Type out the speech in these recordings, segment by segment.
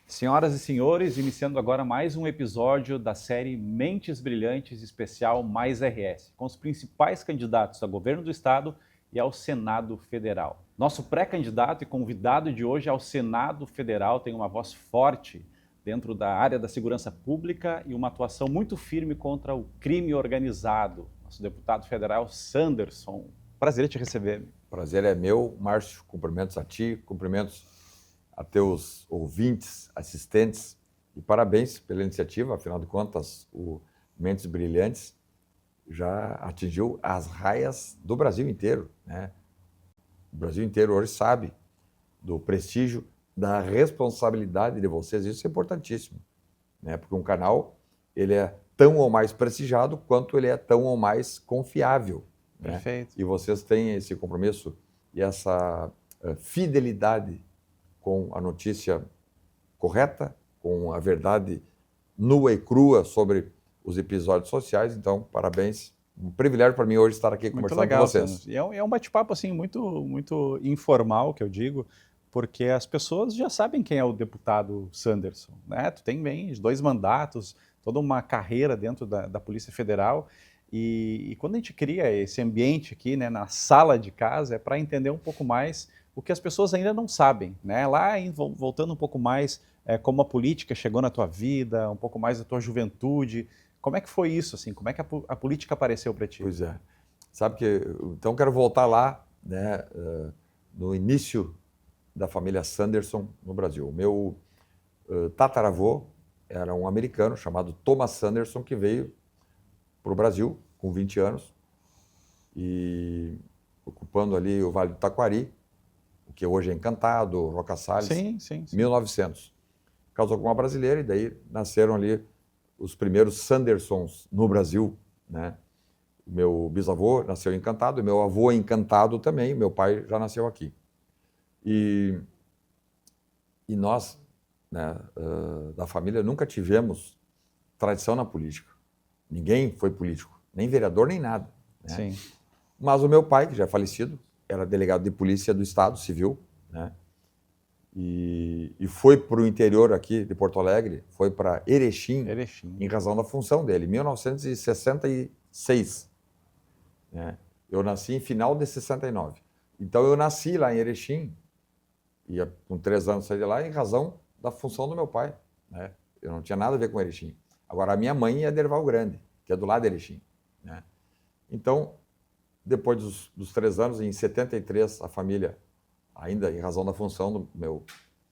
Senhoras e senhores, iniciando agora mais um episódio da série Mentes Brilhantes Especial Mais RS, com os principais candidatos a governo do estado e ao Senado Federal. Nosso pré-candidato e convidado de hoje ao Senado Federal tem uma voz forte dentro da área da segurança pública e uma atuação muito firme contra o crime organizado. Nosso deputado federal Sanderson. Prazer em te receber. Prazer é meu, Márcio. Cumprimentos a ti, cumprimentos a teus ouvintes, assistentes, e parabéns pela iniciativa. Afinal de contas, o Mentes Brilhantes já atingiu as raias do Brasil inteiro, né? O Brasil inteiro hoje sabe do prestígio, da responsabilidade de vocês. Isso é importantíssimo, né? Porque um canal, ele é tão ou mais prestigiado quanto ele é tão ou mais confiável, né? Perfeito. E vocês têm esse compromisso e essa fidelidade com a notícia correta, com a verdade nua e crua sobre os episódios sociais. Então, parabéns. Um privilégio para mim hoje estar aqui conversando Muito legal, com vocês. Sanderson. E é um bate-papo assim, muito informal, que eu digo, porque as pessoas já sabem quem é o deputado Sanderson, né? Tu tem bem 2 mandatos, toda uma carreira dentro da Polícia Federal, e quando a gente cria esse ambiente aqui, né, na sala de casa, é para entender um pouco mais o que as pessoas ainda não sabem, né? Voltando um pouco mais como a política chegou na tua vida, um pouco mais da tua juventude. Como é que foi isso, assim? Como é que a política apareceu para ti? Pois é. Sabe que, então, quero voltar lá, né, no início da família Sanderson no Brasil. O meu tataravô era um americano chamado Thomas Sanderson, que veio para o Brasil com 20 anos e ocupando ali o Vale do Taquari, o que hoje é Encantado, Roca Salles, Sim. 1900. Casou com uma brasileira e daí nasceram ali os primeiros Sandersons no Brasil, né? Meu bisavô nasceu em Encantado, meu avô Encantado também, meu pai já nasceu aqui. E nós, né, da família, nunca tivemos tradição na política. Ninguém foi político, nem vereador, nem nada, né? Sim. Mas o meu pai, que já é falecido, era delegado de polícia do Estado Civil, né? E foi para o interior aqui de Porto Alegre, foi para Erechim, em razão da função dele, 1966. Né? Eu nasci em final de 69. Então eu nasci lá em Erechim, e com 3 anos saí de lá em razão da função do meu pai, né? Eu não tinha nada a ver com Erechim. Agora, a minha mãe é de Erval Grande, que é do lado de Erechim, né? Então, depois dos 3 anos, em 73, a família, ainda em razão da função do meu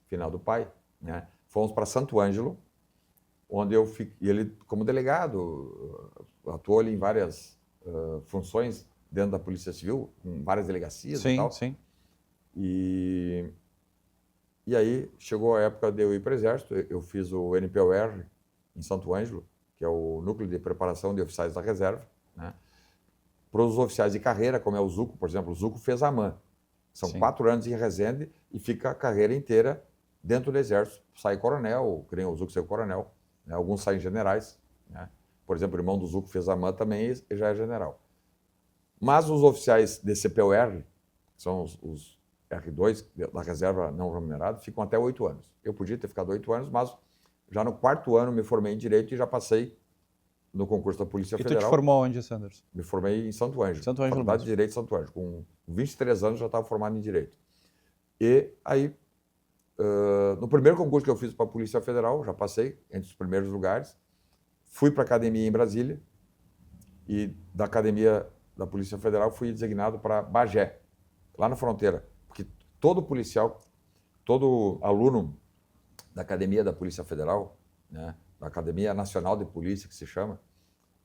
finado pai, né, fomos para Santo Ângelo, onde eu fiquei, e ele, como delegado, atuou ali em várias funções dentro da Polícia Civil, com várias delegacias e tal. Sim. E aí chegou a época de eu ir para o Exército. Eu fiz o NPOR em Santo Ângelo, que é o Núcleo de Preparação de Oficiais da Reserva, né? Para os oficiais de carreira, como é o Zuco, por exemplo, o Zuco fez a AMAN. São 4 anos em Resende e fica a carreira inteira dentro do Exército. Sai coronel, creio o Zuco saiu coronel, né? Alguns saem generais, né? Por exemplo, o irmão do Zuco fez a AMAN também e já é general. Mas os oficiais de CPUR, que são os R2 da reserva não remunerada, ficam até 8 anos. Eu podia ter ficado 8 anos, mas já no 4º ano me formei em Direito e já passei no concurso da Polícia Federal. E tu te formou onde, Sanderson? Me formei em Santo Ângelo. Santo Ângelo Faculdade mesmo. de Direito de Santo Ângelo. Com 23 anos já estava formado em Direito. E aí, no primeiro concurso que eu fiz para a Polícia Federal, já passei entre os primeiros lugares. Fui para a academia em Brasília e da academia da Polícia Federal fui designado para Bagé, lá na fronteira. Porque todo policial, todo aluno da academia da Polícia Federal, né, da Academia Nacional de Polícia, que se chama,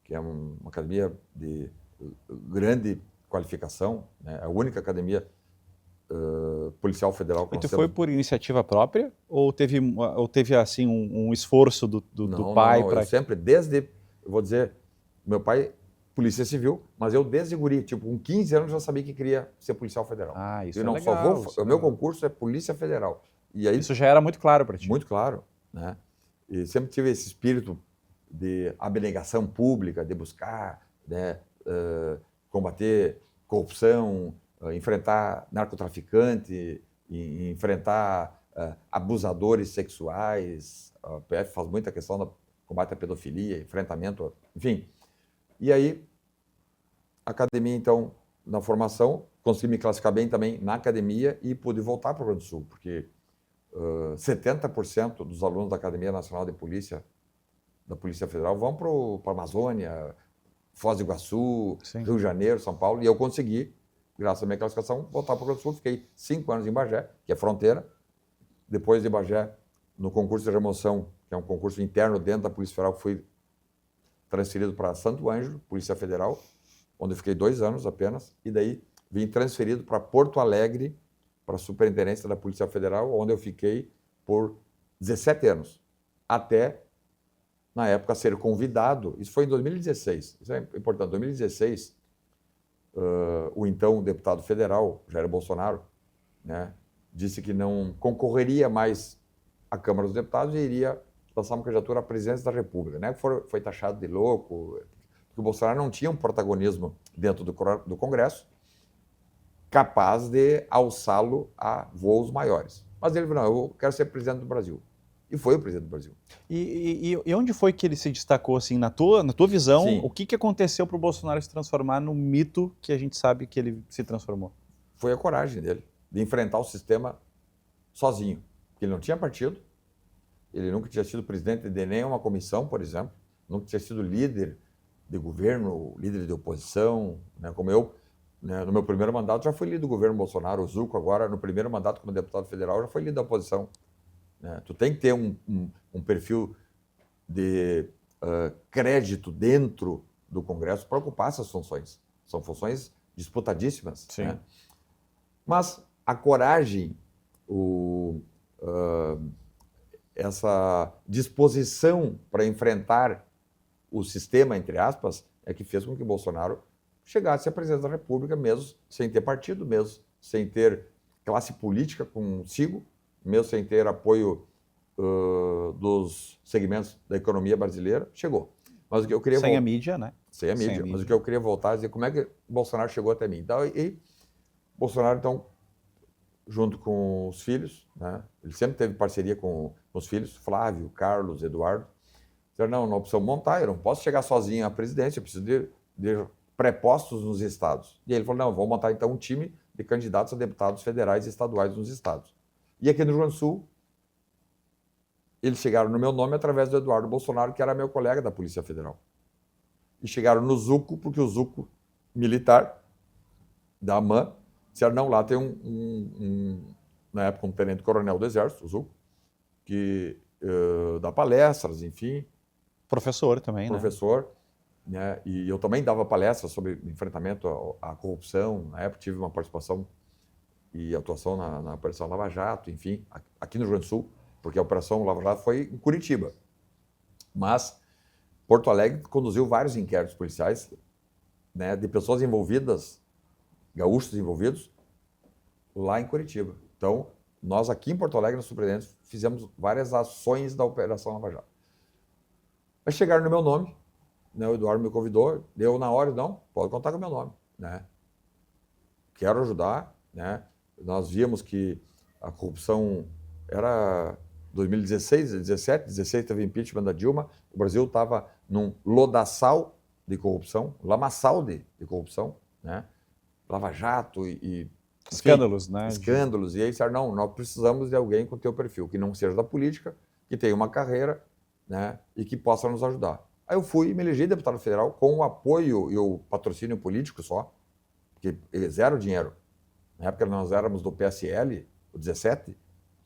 que é uma academia de grande qualificação, né, a única academia policial federal que E nós tu temos. foi por iniciativa própria ou teve assim um esforço do pai Não, para... eu sempre, eu vou dizer, meu pai, Polícia Civil, mas eu desde guri, tipo, com 15 anos já sabia que queria ser policial federal. Ah, isso eu é não legal. o meu concurso é Polícia Federal. E aí, isso já era muito claro para ti. muito claro, né? E sempre tive esse espírito de abnegação pública, de buscar, né, combater corrupção, enfrentar narcotraficante, enfrentar abusadores sexuais, a PF faz muita questão do combate à pedofilia, enfrentamento, enfim. E aí, a academia, então, na formação, consegui me classificar bem também na academia e pude voltar para o Rio Grande do Sul, porque 70% dos alunos da Academia Nacional de Polícia, da Polícia Federal, vão para a Amazônia, Foz do Iguaçu, Sim. Rio de Janeiro, São Paulo, e eu consegui, graças à minha classificação, voltar para o Rio Grande do Sul. Fiquei 5 anos em Bagé, que é fronteira. Depois de Bagé, no concurso de remoção, que é um concurso interno dentro da Polícia Federal, fui transferido para Santo Ângelo, Polícia Federal, onde eu fiquei 2 anos apenas, e daí vim transferido para Porto Alegre, para a Superintendência da Polícia Federal, onde eu fiquei por 17 anos, até, na época, ser convidado. Isso foi em 2016, isso é importante. Em 2016, o então deputado federal, Jair Bolsonaro, né, disse que não concorreria mais à Câmara dos Deputados e iria lançar uma candidatura à presidência da República. Né? Foi taxado de louco, porque o Bolsonaro não tinha um protagonismo dentro do Congresso capaz de alçá-lo a voos maiores. Mas ele falou, não, eu quero ser presidente do Brasil. E foi o presidente do Brasil. E onde foi que ele se destacou, assim, na tua visão? Sim. O que aconteceu para o Bolsonaro se transformar no mito que a gente sabe que ele se transformou? Foi a coragem dele de enfrentar o sistema sozinho. Porque ele não tinha partido, ele nunca tinha sido presidente de nenhuma comissão, por exemplo, nunca tinha sido líder de governo, líder de oposição, né, como eu. Né, no meu primeiro mandato já fui líder do governo Bolsonaro, o Zucco agora, no primeiro mandato como deputado federal, já foi líder da oposição. Né? Tu tem que ter um perfil de crédito dentro do Congresso para ocupar essas funções. São funções disputadíssimas. Sim. Né? Mas a coragem, essa disposição para enfrentar o sistema, entre aspas, é que fez com que Bolsonaro chegasse à presidência da República, mesmo sem ter partido, mesmo sem ter classe política consigo, mesmo sem ter apoio dos segmentos da economia brasileira, chegou. Mas o que eu queria Sem a mídia, né? Sem a mídia. Mas o que eu queria voltar a dizer, como é que Bolsonaro chegou até mim? Então, e Bolsonaro, então, junto com os filhos, né? Ele sempre teve parceria com os filhos, Flávio, Carlos, Eduardo. Disseram, não, na opção montar, eu não posso chegar sozinho à presidência, eu preciso de prepostos nos estados. E aí ele falou, não, vou montar então um time de candidatos a deputados federais e estaduais nos estados. E aqui no Rio Grande do Sul, eles chegaram no meu nome através do Eduardo Bolsonaro, que era meu colega da Polícia Federal. E chegaram no Zucco, porque o Zucco, militar, da AMAN, disseram, não, lá tem na época, um tenente-coronel do Exército, o Zucco, que dá palestras, enfim. Professor também, professor, né? E eu também dava palestras sobre enfrentamento à corrupção. Na época tive uma participação e atuação na Operação Lava Jato, enfim, aqui no Rio Grande do Sul, porque a Operação Lava Jato foi em Curitiba. Mas Porto Alegre conduziu vários inquéritos policiais, né, de pessoas envolvidas, gaúchos envolvidos, lá em Curitiba. Então, nós aqui em Porto Alegre, na Superintendência, fizemos várias ações da Operação Lava Jato. Mas chegaram no meu nome, né, o Eduardo me convidou, eu na hora, não, pode contar com o meu nome, né? Quero ajudar, né? Nós víamos que a corrupção era 2016, 17, 16 teve impeachment da Dilma, o Brasil estava num lodaçal de corrupção, lamaçal de corrupção, né? Lava Jato e escândalos, enfim, né? Escândalos. E aí disseram, não, nós precisamos de alguém com teu perfil, que não seja da política, que tenha uma carreira, né, e que possa nos ajudar. Aí eu fui e me elegi deputado federal com o apoio e o patrocínio político só, porque zero dinheiro. Na época nós éramos do PSL, o 17,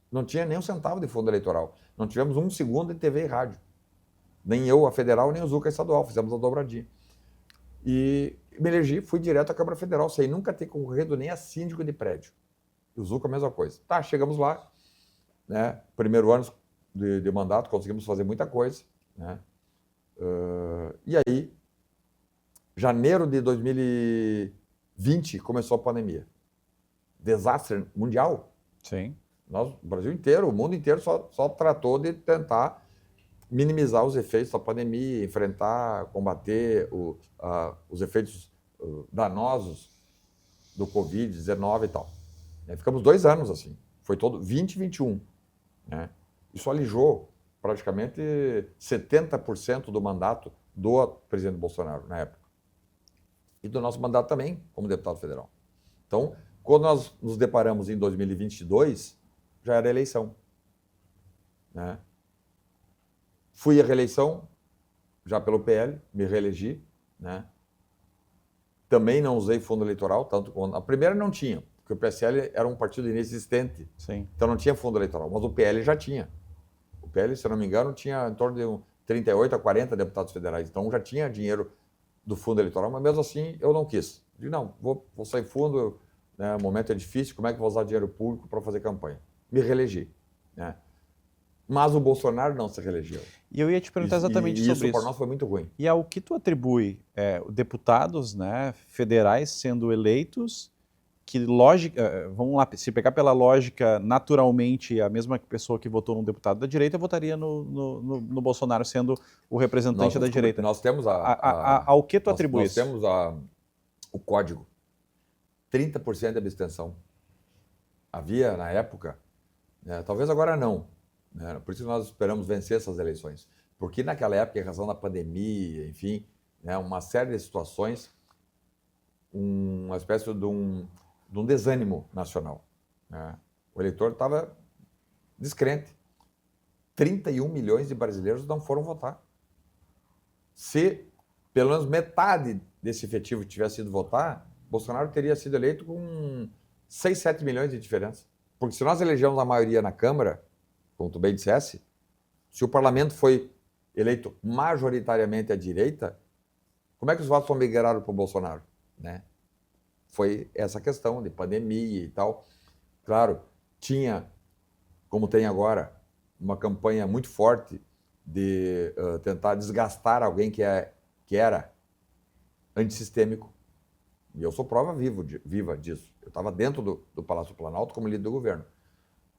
não tinha nem um centavo de fundo eleitoral. Não tivemos um segundo de TV e rádio. Nem eu, a federal, nem o Zucca, a estadual. Fizemos a dobradinha. E me elegi, fui direto à Câmara Federal, sem nunca ter concorrido nem a síndico de prédio. E o Zucca, a mesma coisa. Tá, chegamos lá, né? Primeiro ano de mandato, conseguimos fazer muita coisa, né? E aí, janeiro de 2020, começou a pandemia. Desastre mundial. Sim. O Brasil inteiro, o mundo inteiro só tratou de tentar minimizar os efeitos da pandemia, enfrentar, combater os efeitos danosos do Covid-19 e tal. Ficamos 2 anos assim. Foi todo 2021. né? Isso alijou praticamente 70% do mandato do presidente Bolsonaro na época. E do nosso mandato também, como deputado federal. Então, quando nós nos deparamos em 2022, já era eleição, né? Fui à reeleição, já pelo PL, me reelegi, né? Também não usei fundo eleitoral, tanto quanto... A primeira não tinha, porque o PSL era um partido inexistente. Sim. Então não tinha fundo eleitoral, mas o PL já tinha. O PL, se eu não me engano, tinha em torno de 38 a 40 deputados federais. Então já tinha dinheiro do fundo eleitoral, mas mesmo assim eu não quis. Digo, não, vou sair fundo, né, o momento é difícil, como é que eu vou usar dinheiro público para fazer campanha? Me reelegi, né? Mas o Bolsonaro não se reelegeu. E eu ia te perguntar exatamente sobre isso. Isso para nós foi muito ruim. E ao que tu atribui deputados, né, federais sendo eleitos, que lógica, vamos lá, se pegar pela lógica, naturalmente a mesma pessoa que votou num deputado da direita votaria no Bolsonaro sendo o representante da direita. Nós temos ao que tu atribui isso? Nós temos o código, 30% de abstenção. Havia na época, né, talvez agora não, né, por isso nós esperamos vencer essas eleições. Porque naquela época, em razão da pandemia, enfim, né, uma série de situações, uma espécie de um desânimo nacional, né? O eleitor estava descrente. 31 milhões de brasileiros não foram votar. Se pelo menos metade desse efetivo tivesse ido votar, Bolsonaro teria sido eleito com 6, 7 milhões de diferença. Porque se nós elegemos a maioria na Câmara, como tu bem dissesse, se o parlamento foi eleito majoritariamente à direita, como é que os votos são migraram para o Bolsonaro, né? Foi essa questão de pandemia e tal. Claro, tinha, como tem agora, uma campanha muito forte de tentar desgastar alguém que era antissistêmico. E eu sou prova viva disso. Eu estava dentro do Palácio Planalto como líder do governo.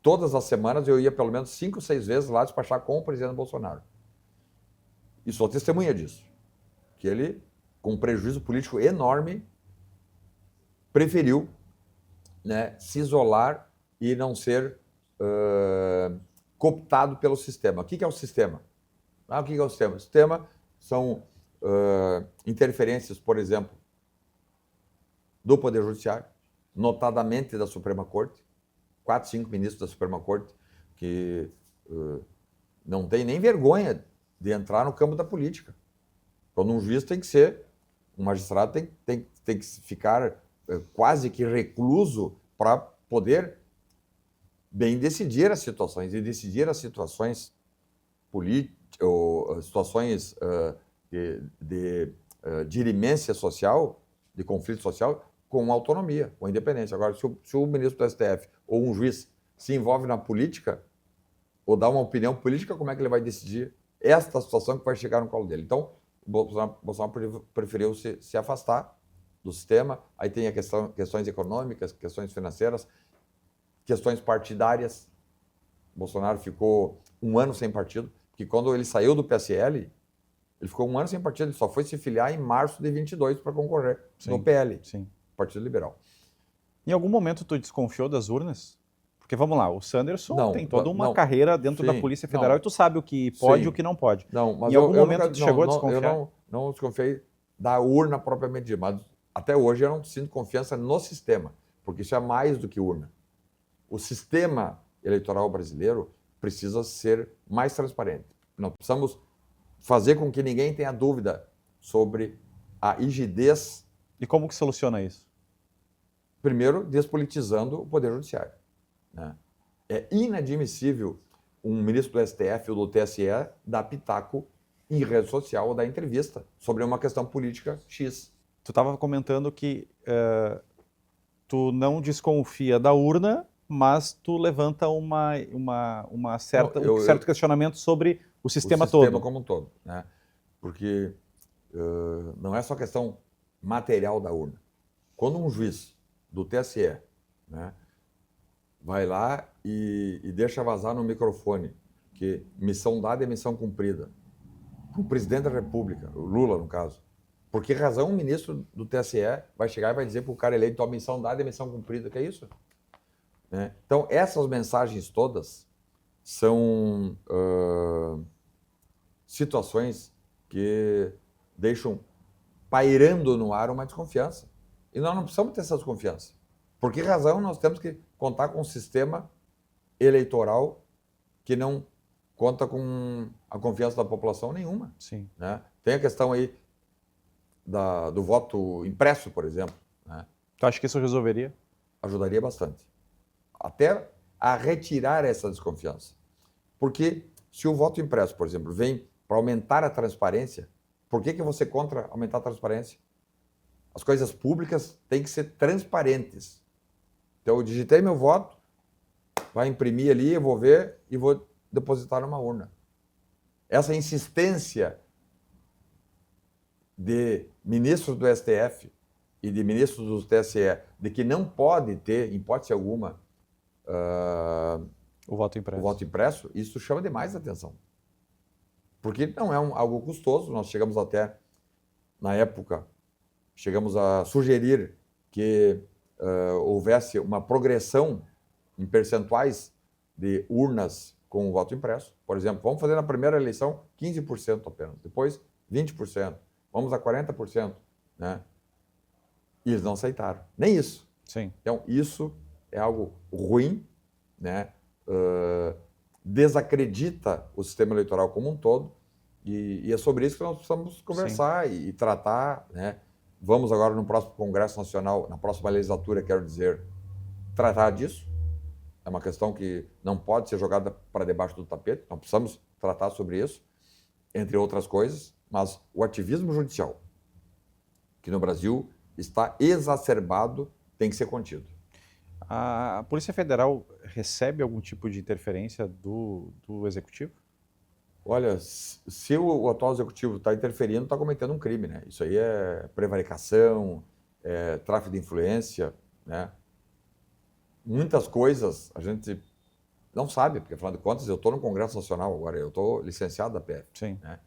Todas as semanas eu ia pelo menos 5, 6 vezes lá despachar com o presidente Bolsonaro. E sou testemunha disso. Que ele, com um prejuízo político enorme, preferiu, né, se isolar e não ser cooptado pelo sistema. O que é o sistema? O que é o sistema? O sistema são interferências, por exemplo, do Poder Judiciário, notadamente da Suprema Corte, 4, 5 ministros da Suprema Corte, que não tem nem vergonha de entrar no campo da política. Quando um juiz tem que ser, um magistrado tem que ficar quase que recluso para poder bem decidir as situações. E decidir as situações políticas, ou situações de dirimência social, de conflito social, com autonomia, com independência. Agora, se o ministro do STF ou um juiz se envolve na política, ou dá uma opinião política, como é que ele vai decidir esta situação que vai chegar no colo dele? Então, o Bolsonaro preferiu se afastar do sistema. Aí tem questões econômicas, questões financeiras, questões partidárias. Bolsonaro ficou 1 ano sem partido, porque quando ele saiu do PSL, ele ficou 1 ano sem partido, ele só foi se filiar em março de 22 para concorrer no PL, sim. Partido Liberal. Em algum momento tu desconfiou das urnas? Porque vamos lá, o Sanderson tem toda uma carreira dentro da Polícia Federal e tu sabe o que pode e o que não pode. Não, mas em algum momento tu chegou a desconfiar? Eu não desconfiei da urna propriamente dita, mas até hoje eu não sinto confiança no sistema, porque isso é mais do que urna. O sistema eleitoral brasileiro precisa ser mais transparente. Nós precisamos fazer com que ninguém tenha dúvida sobre a rigidez. E como que soluciona isso? Primeiro, despolitizando o Poder Judiciário, né? É inadmissível um ministro do STF ou do TSE dar pitaco em rede social ou dar entrevista sobre uma questão política X. Tu estava comentando que tu não desconfia da urna, mas tu levanta um certo questionamento sobre o sistema todo. O sistema como um todo, né? Porque não é só questão material da urna. Quando um juiz do TSE, né, vai lá e deixa vazar no microfone que missão dada é missão cumprida, o presidente da República, o Lula no caso, por que razão um ministro do TSE vai chegar e vai dizer para o cara eleito, a missão dada é missão cumprida? Que é isso? Né? Então, essas mensagens todas são situações que deixam pairando no ar uma desconfiança. E nós não precisamos ter essa desconfiança. Por que razão nós temos que contar com um sistema eleitoral que não conta com a confiança da população nenhuma? Sim. Né? Tem a questão aí do voto impresso, por exemplo. Né? Tu acha que isso resolveria? Ajudaria bastante. Até a retirar essa desconfiança. Porque se o voto impresso, por exemplo, vem para aumentar a transparência, por que você é contra aumentar a transparência? As coisas públicas têm que ser transparentes. Então, eu digitei meu voto, vai imprimir ali, eu vou ver e vou depositar numa urna. Essa insistência de ministros do STF e de ministros do TSE de que não pode ter, em hipótese alguma, o voto impresso. O voto impresso, isso chama demais atenção. Porque não é algo custoso, nós chegamos até, na época, chegamos a sugerir que houvesse uma progressão em percentuais de urnas com o voto impresso. Por exemplo, vamos fazer na primeira eleição 15% apenas, depois 20%, vamos a 40%. Né? E eles não aceitaram. Nem isso. Sim. Então, isso é algo ruim, né? Desacredita o sistema eleitoral como um todo, e é sobre isso que nós precisamos conversar e tratar. Né? Vamos agora no próximo Congresso Nacional, na próxima legislatura, quero dizer, tratar disso. É uma questão que não pode ser jogada para debaixo do tapete, nós precisamos tratar sobre isso, entre outras coisas, mas o ativismo judicial, que no Brasil está exacerbado, tem que ser contido. A Polícia Federal recebe algum tipo de interferência do Executivo? Olha, se o atual Executivo está interferindo, está cometendo um crime, né? Isso aí é prevaricação, é tráfico de influência, né? Muitas coisas a gente não sabe, porque afinal de contas eu estou no Congresso Nacional agora, eu estou licenciado da PF. Sim. Né?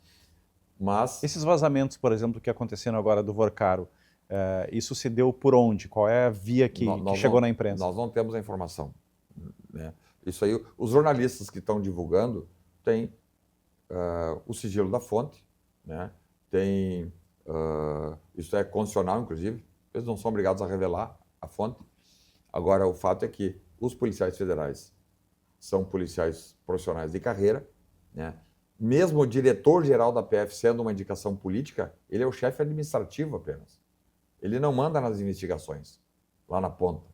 Mas esses vazamentos, por exemplo, que aconteceram agora do Vorcaro, isso se deu por onde? Qual é a via que chegou na imprensa? Nós não temos a informação. Né? Isso aí, os jornalistas que estão divulgando têm o sigilo da fonte, né? Tem, isso é condicional, inclusive, eles não são obrigados a revelar a fonte. Agora, o fato é que os policiais federais são policiais profissionais de carreira, né? Mesmo o diretor-geral da PF sendo uma indicação política, ele é o chefe administrativo apenas. Ele não manda nas investigações, lá na ponta.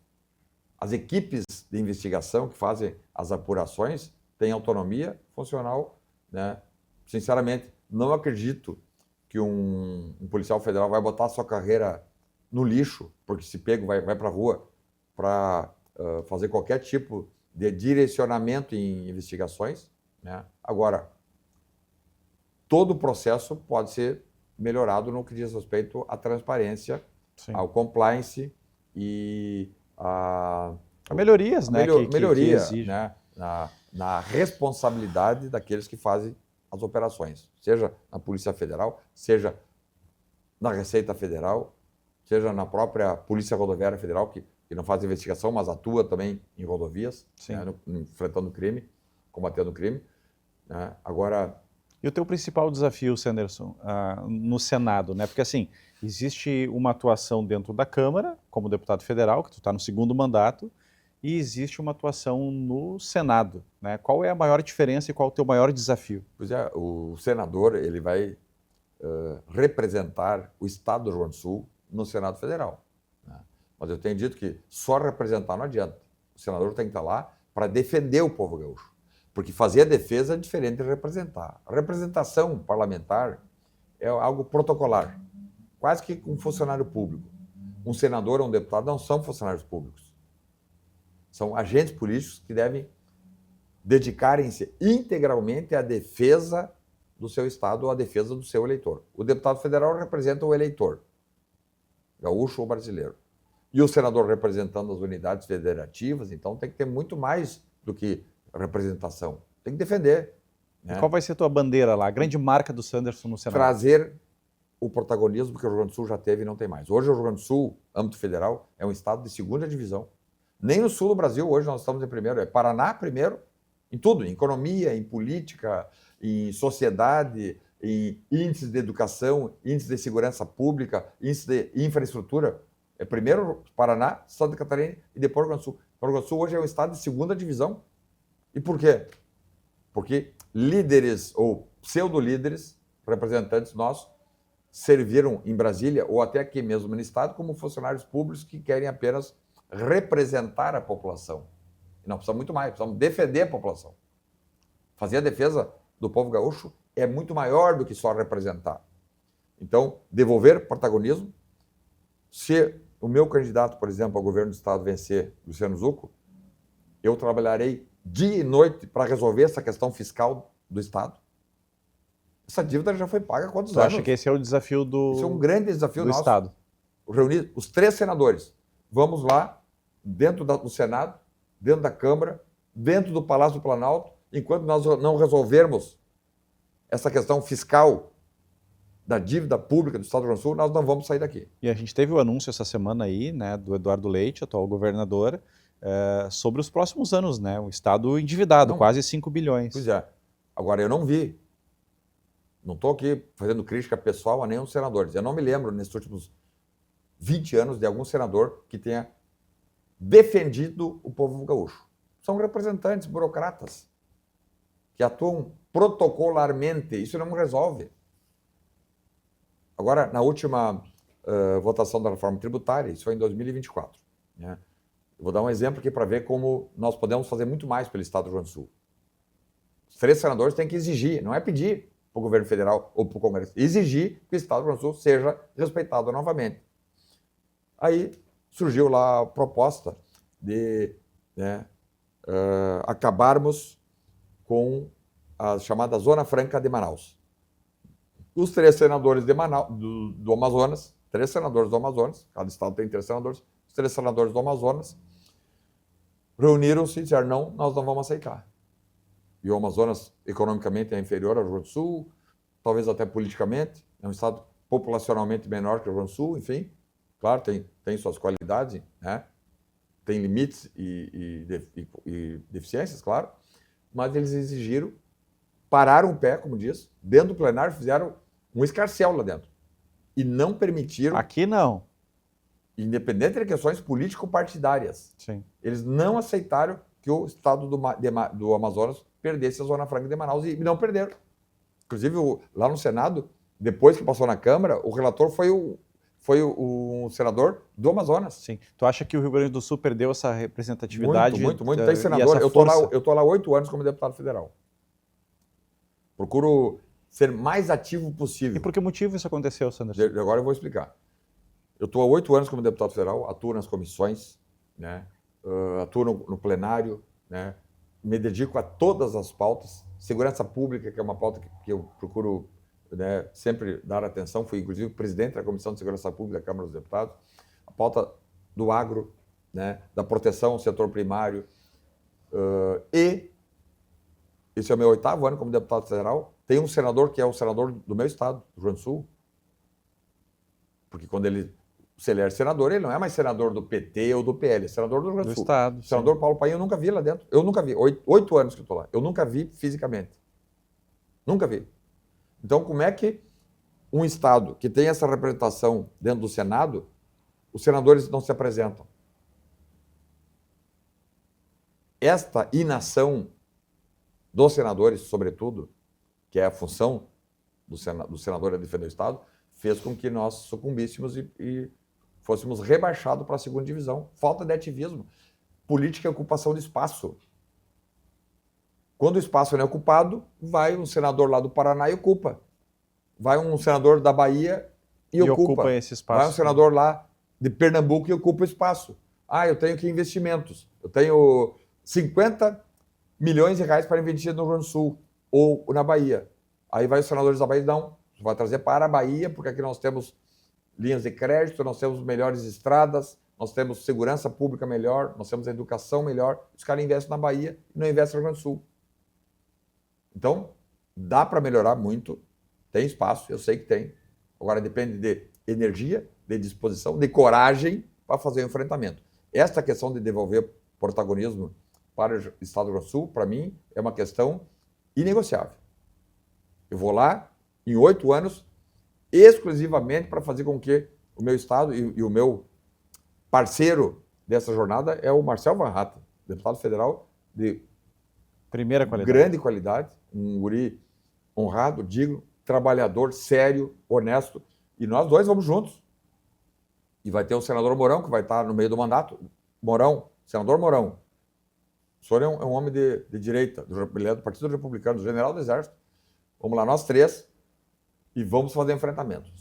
As equipes de investigação que fazem as apurações têm autonomia funcional, né? Sinceramente, não acredito que um policial federal vai botar a sua carreira no lixo, porque se pego vai para a rua para fazer qualquer tipo de direcionamento em investigações. Né? Agora, todo o processo pode ser melhorado no que diz respeito à transparência, sim, ao compliance e a melhorias, né? Melhoria, né? Na responsabilidade daqueles que fazem as operações, seja na Polícia Federal, seja na Receita Federal, seja na própria Polícia Rodoviária Federal, que não faz investigação, mas atua também em rodovias, né? Enfrentando crime, combatendo crime. Né? Agora... E o teu principal desafio, Sanderson, no Senado, né? Porque assim, existe uma atuação dentro da Câmara, como deputado federal, que tu está no segundo mandato, e existe uma atuação no Senado, né? Qual é a maior diferença e qual é o teu maior desafio? Pois é, o senador ele vai representar o Estado do Rio Grande do Sul no Senado Federal. Né? Mas eu tenho dito que só representar não adianta. O senador tem que estar lá para defender o povo gaúcho. Porque fazer a defesa é diferente de representar. A representação parlamentar é algo protocolar, quase que um funcionário público. Um senador ou um deputado não são funcionários públicos. São agentes políticos que devem dedicarem-se integralmente à defesa do seu Estado ou à defesa do seu eleitor. O deputado federal representa o eleitor, gaúcho ou brasileiro. E o senador representando as unidades federativas, então tem que ter muito mais do que representação. Tem que defender. Né? E qual vai ser a tua bandeira lá, a grande marca do Sanderson no Senado? Trazer o protagonismo que o Rio Grande do Sul já teve e não tem mais. Hoje o Rio Grande do Sul, âmbito federal, é um estado de segunda divisão. Nem no sul do Brasil hoje nós estamos em primeiro. É Paraná primeiro, Em tudo, em economia, em política, em sociedade, em índices de educação, índices de segurança pública, índices de infraestrutura. É primeiro Paraná, Santa Catarina e depois Rio Grande do Sul. O Rio Grande do Sul hoje é um estado de segunda divisão. E por quê? Porque líderes ou pseudo-líderes, representantes nossos, serviram em Brasília ou até aqui mesmo no estado como funcionários públicos que querem apenas representar a população. E nós precisamos muito mais, precisamos defender a população. Fazer a defesa do povo gaúcho é muito maior do que só representar. Então, devolver protagonismo. Se o meu candidato, por exemplo, ao governo do estado vencer, Luciano Zucco, eu trabalharei dia e noite para resolver essa questão fiscal do estado. Essa dívida já foi paga há quantos anos? Tu acha que esse é o desafio Esse é um grande desafio do nosso. estado? Reunir os 3 senadores. Vamos lá, dentro do Senado, dentro da Câmara, dentro do Palácio do Planalto, enquanto nós não resolvermos essa questão fiscal da dívida pública do Estado do Rio Grande do Sul, nós não vamos sair daqui. E a gente teve o anúncio essa semana aí, né, do Eduardo Leite, atual governador, sobre os próximos anos, né, o Estado endividado, quase 5 bilhões. Pois é. Agora, eu não vi, não estou aqui fazendo crítica pessoal a nenhum senador. Eu não me lembro, nesses últimos 20 anos, de algum senador que tenha defendido o povo gaúcho. São representantes, burocratas, que atuam protocolarmente. Isso não resolve. Agora, na última votação da reforma tributária, isso foi em 2024, né? Eu vou dar um exemplo aqui para ver como nós podemos fazer muito mais pelo Estado do Rio Grande do Sul. Os 3 senadores têm que exigir, não é pedir para o governo federal ou para o Congresso, exigir que o Estado do Rio Grande do Sul seja respeitado novamente. Aí surgiu lá a proposta de acabarmos com a chamada Zona Franca de Manaus. Os 3 senadores de Manaus, do Amazonas, 3 senadores do Amazonas, cada estado tem 3 senadores, os 3 senadores do Amazonas reuniram-se e disseram, não, nós não vamos aceitar. E o Amazonas, economicamente, é inferior ao Rio Grande do Sul, talvez até politicamente, é um estado populacionalmente menor que o Rio Grande do Sul, enfim, claro, tem suas qualidades, né? Tem limites e deficiências, claro, mas eles exigiram, pararam o pé, como diz, dentro do plenário, fizeram um escarcéu lá dentro. E não permitiram... Aqui não. Independente de questões político-partidárias. Sim. Eles não aceitaram que o estado do Amazonas perdesse a Zona Franca de Manaus e não perderam. Inclusive, lá no Senado, depois que passou na Câmara, o relator foi o senador do Amazonas. Sim. Tu acha que o Rio Grande do Sul perdeu essa representatividade? Muito. Tem senador. Eu estou lá 8 anos como deputado federal. Procuro ser mais ativo possível. E por que motivo isso aconteceu, Sanderson? Agora eu vou explicar. Eu estou há 8 anos como deputado federal, atuo nas comissões, né? Atuo no plenário, né? Me dedico a todas as pautas. Segurança pública, que é uma pauta que eu procuro, né, sempre dar atenção. Fui, inclusive, presidente da Comissão de Segurança Pública da Câmara dos Deputados. A pauta do agro, né, da proteção ao setor primário. E esse é o meu 8º ano como deputado federal. Tem um senador que é o senador do meu estado, do Rio Grande do Sul. Porque quando se ele é senador, ele não é mais senador do PT ou do PL, é senador do Rio Grande do Sul. Estado, o senador Paulo Paim eu nunca vi lá dentro. Eu nunca vi. 8 anos que eu estou lá. Eu nunca vi fisicamente. Nunca vi. Então, como é que um estado que tem essa representação dentro do Senado, os senadores não se apresentam? Esta inação dos senadores, sobretudo, que é a função do senador a defender o Estado, fez com que nós sucumbíssemos e fôssemos rebaixados para a 2ª divisão. Falta de ativismo. Política é ocupação de espaço. Quando o espaço não é ocupado, vai um senador lá do Paraná e ocupa. Vai um senador da Bahia e ocupa esse espaço. Vai um senador lá de Pernambuco e ocupa o espaço. Eu tenho aqui investimentos. Eu tenho 50 milhões de reais para investir no Rio Grande do Sul ou na Bahia. Aí vai os senadores da Bahia, não, vai trazer para a Bahia, porque aqui nós temos linhas de crédito, nós temos melhores estradas, nós temos segurança pública melhor, nós temos educação melhor. Os caras investem na Bahia e não investem no Rio Grande do Sul. Então, dá para melhorar muito, tem espaço, eu sei que tem. Agora depende de energia, de disposição, de coragem para fazer o enfrentamento. Esta questão de devolver protagonismo para o Estado do Rio Grande do Sul, para mim, é uma questão inegociável. Eu vou lá em 8 anos, exclusivamente para fazer com que o meu Estado e o meu parceiro dessa jornada é o Marcel Van Hatten, deputado federal de Primeira qualidade. grande qualidade, um guri honrado, digno, trabalhador, sério, honesto. E nós dois vamos juntos. E vai ter o senador Mourão, que vai estar no meio do mandato. Mourão, senador Mourão. O senhor é um homem de direita, ele é do Partido Republicano, do general do Exército. Vamos lá, nós três, e vamos fazer enfrentamento.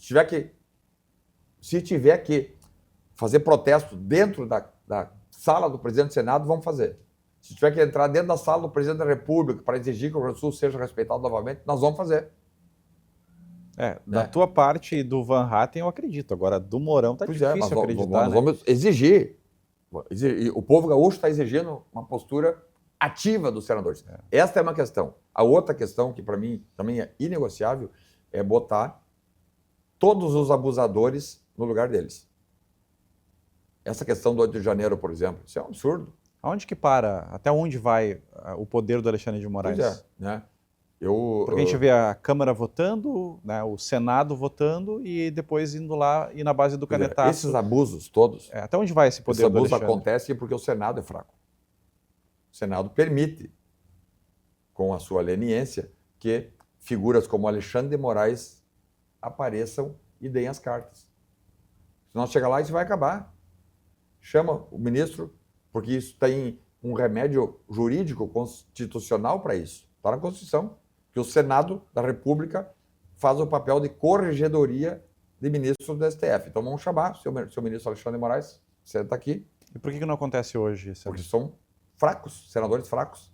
Se tiver que fazer protesto dentro da sala do presidente do Senado, vamos fazer. Se tiver que entrar dentro da sala do presidente da República para exigir que o Rio Grande do Sul seja respeitado novamente, nós vamos fazer. Da tua parte e do Van Hatten eu acredito. Agora, do Mourão tá difícil acreditar, nós vamos exigir. O povo gaúcho está exigindo uma postura ativa dos senadores. Esta é uma questão. A outra questão, que para mim também é inegociável, é botar todos os abusadores no lugar deles. Essa questão do 8 de janeiro, por exemplo, isso é um absurdo. Aonde que para? Até onde vai o poder do Alexandre de Moraes? Pois é, né? Porque a gente vê a Câmara votando, né, o Senado votando e depois indo lá e na base do canetaço. Esses abusos todos. Até onde vai esse poder do Alexandre? Esses abusos acontecem porque o Senado é fraco. O Senado permite, com a sua leniência, que figuras como Alexandre de Moraes apareçam e deem as cartas. Se nós chegar lá, isso vai acabar. Chama o ministro, porque isso tem um remédio jurídico constitucional para isso. Está na Constituição. Que o Senado da República faz o papel de corregedoria de ministros do STF. Então vamos chamar o seu ministro Alexandre de Moraes, senta aqui. E por que não acontece hoje? Porque são fracos, senadores fracos.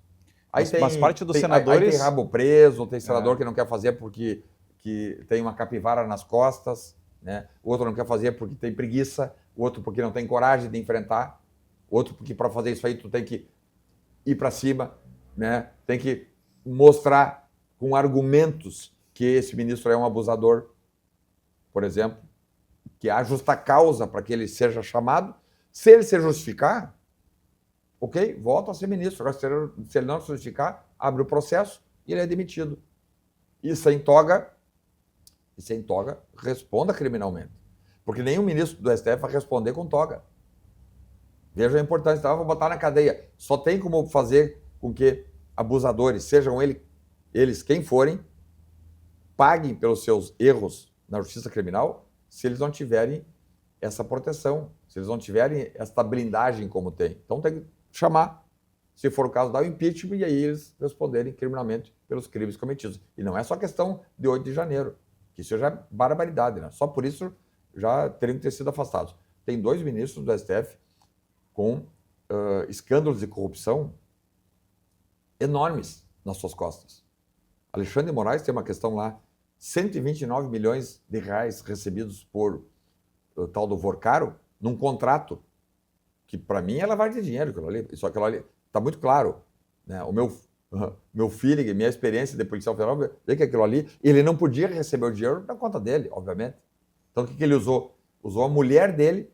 Mas parte dos senadores... Aí tem rabo preso, tem senador que não quer fazer porque tem uma capivara nas costas, né? O outro não quer fazer porque tem preguiça, o outro porque não tem coragem de enfrentar, o outro porque para fazer isso aí tu tem que ir para cima, né? Tem que mostrar com argumentos que esse ministro é um abusador, por exemplo, que há justa causa para que ele seja chamado. Se ele se justificar, ok, volta a ser ministro. Agora, se ele não se justificar, abre o processo e ele é demitido. E sem toga, responda criminalmente. Porque nenhum ministro do STF vai responder com toga. Veja a importância. Então, eu vou botar na cadeia. Só tem como fazer com que abusadores, sejam eles quem forem, paguem pelos seus erros na justiça criminal se eles não tiverem essa proteção, se eles não tiverem essa blindagem como tem. Então tem que chamar, se for o caso, dar o impeachment e aí eles responderem criminalmente pelos crimes cometidos. E não é só questão de 8 de janeiro, que isso já é barbaridade, né? Só por isso já teriam que ter sido afastados. Tem 2 ministros do STF com escândalos de corrupção enormes nas suas costas. Alexandre de Moraes tem uma questão lá, 129 milhões de reais recebidos por o tal do Vorcaro, num contrato, que para mim é lavagem de dinheiro, aquilo ali está muito claro. Né? O meu feeling, minha experiência de policial federal, vê que aquilo ali, ele não podia receber o dinheiro na conta dele, obviamente. Então o que ele usou? Usou a mulher dele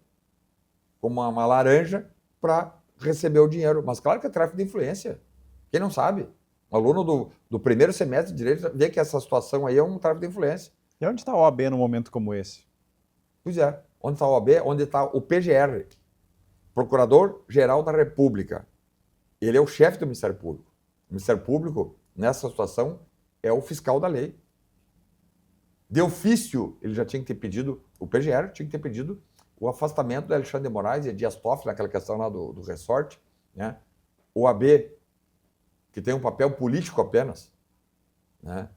como uma laranja para receber o dinheiro. Mas claro que é tráfico de influência. Quem não sabe? Um aluno do primeiro semestre de Direito vê que essa situação aí é um tráfico de influência. E onde está a OAB num momento como esse? Pois é. Onde está a OAB? Onde está o PGR, Procurador-Geral da República. Ele é o chefe do Ministério Público. O Ministério Público, nessa situação, é o fiscal da lei. De ofício, ele já tinha que ter pedido, o PGR tinha que ter pedido o afastamento do Alexandre de Moraes e Dias Toffoli, naquela questão lá do resort, né? O OAB, que tem um papel político apenas, né?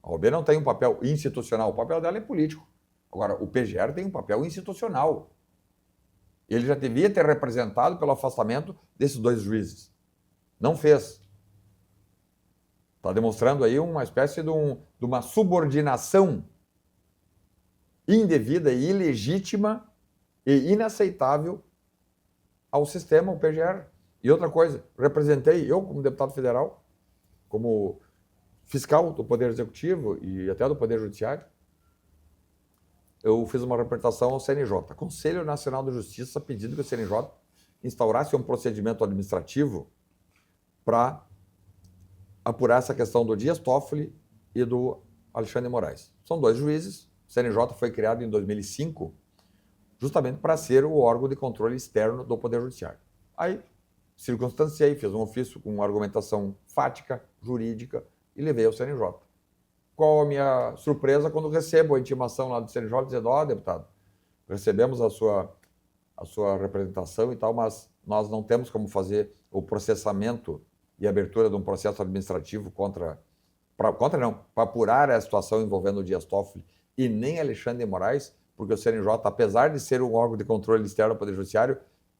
A OAB não tem um papel institucional, o papel dela é político. Agora, o PGR tem um papel institucional. Ele já devia ter representado pelo afastamento desses 2 juízes. Não fez. Está demonstrando aí uma espécie de uma subordinação indevida e ilegítima e inaceitável ao sistema, o PGR. E outra coisa, representei, eu como deputado federal, como fiscal do Poder Executivo e até do Poder Judiciário, eu fiz uma representação ao CNJ, Conselho Nacional de Justiça, pedindo que o CNJ instaurasse um procedimento administrativo para apurar essa questão do Dias Toffoli e do Alexandre de Moraes. São 2 juízes. O CNJ foi criado em 2005 justamente para ser o órgão de controle externo do Poder Judiciário. Aí, circunstanciei, fiz um ofício com argumentação fática, jurídica, e levei ao CNJ. Qual a minha surpresa quando recebo a intimação lá do CNJ dizendo: ó, deputado, recebemos a sua representação e tal, mas nós não temos como fazer o processamento e abertura de um processo administrativo para apurar a situação envolvendo o Dias Toffoli e nem Alexandre de Moraes, porque o CNJ, apesar de ser um órgão de controle externo do Poder Judiciário,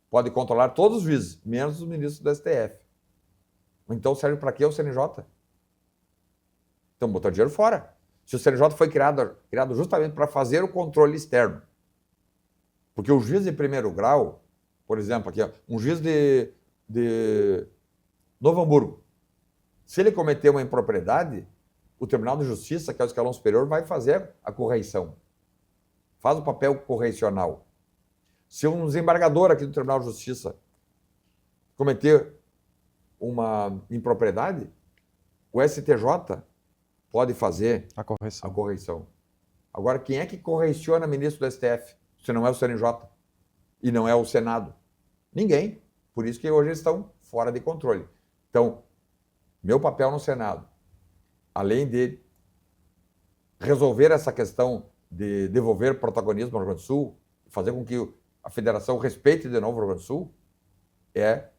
pode controlar todos os juízes, menos os ministros do STF. Então serve para quê o CNJ? Então botar dinheiro fora. Se o CNJ foi criado justamente para fazer o controle externo. Porque o juiz de primeiro grau, por exemplo, aqui, ó, um juiz de Novo Hamburgo, se ele cometer uma impropriedade, o Tribunal de Justiça, que é o escalão superior, vai fazer a correição. Faz o papel correicional. Se um desembargador aqui do Tribunal de Justiça cometer uma impropriedade, o STJ pode fazer A correção. a correição. Agora, quem é que correiciona ministro do STF? Se não é o CNJ e não é o Senado? Ninguém. Por isso que hoje eles estão fora de controle. Então, meu papel no Senado, além de resolver essa questão de devolver protagonismo ao Rio Grande do Sul, fazer com que a federação respeite de novo o Rio Grande do Sul, é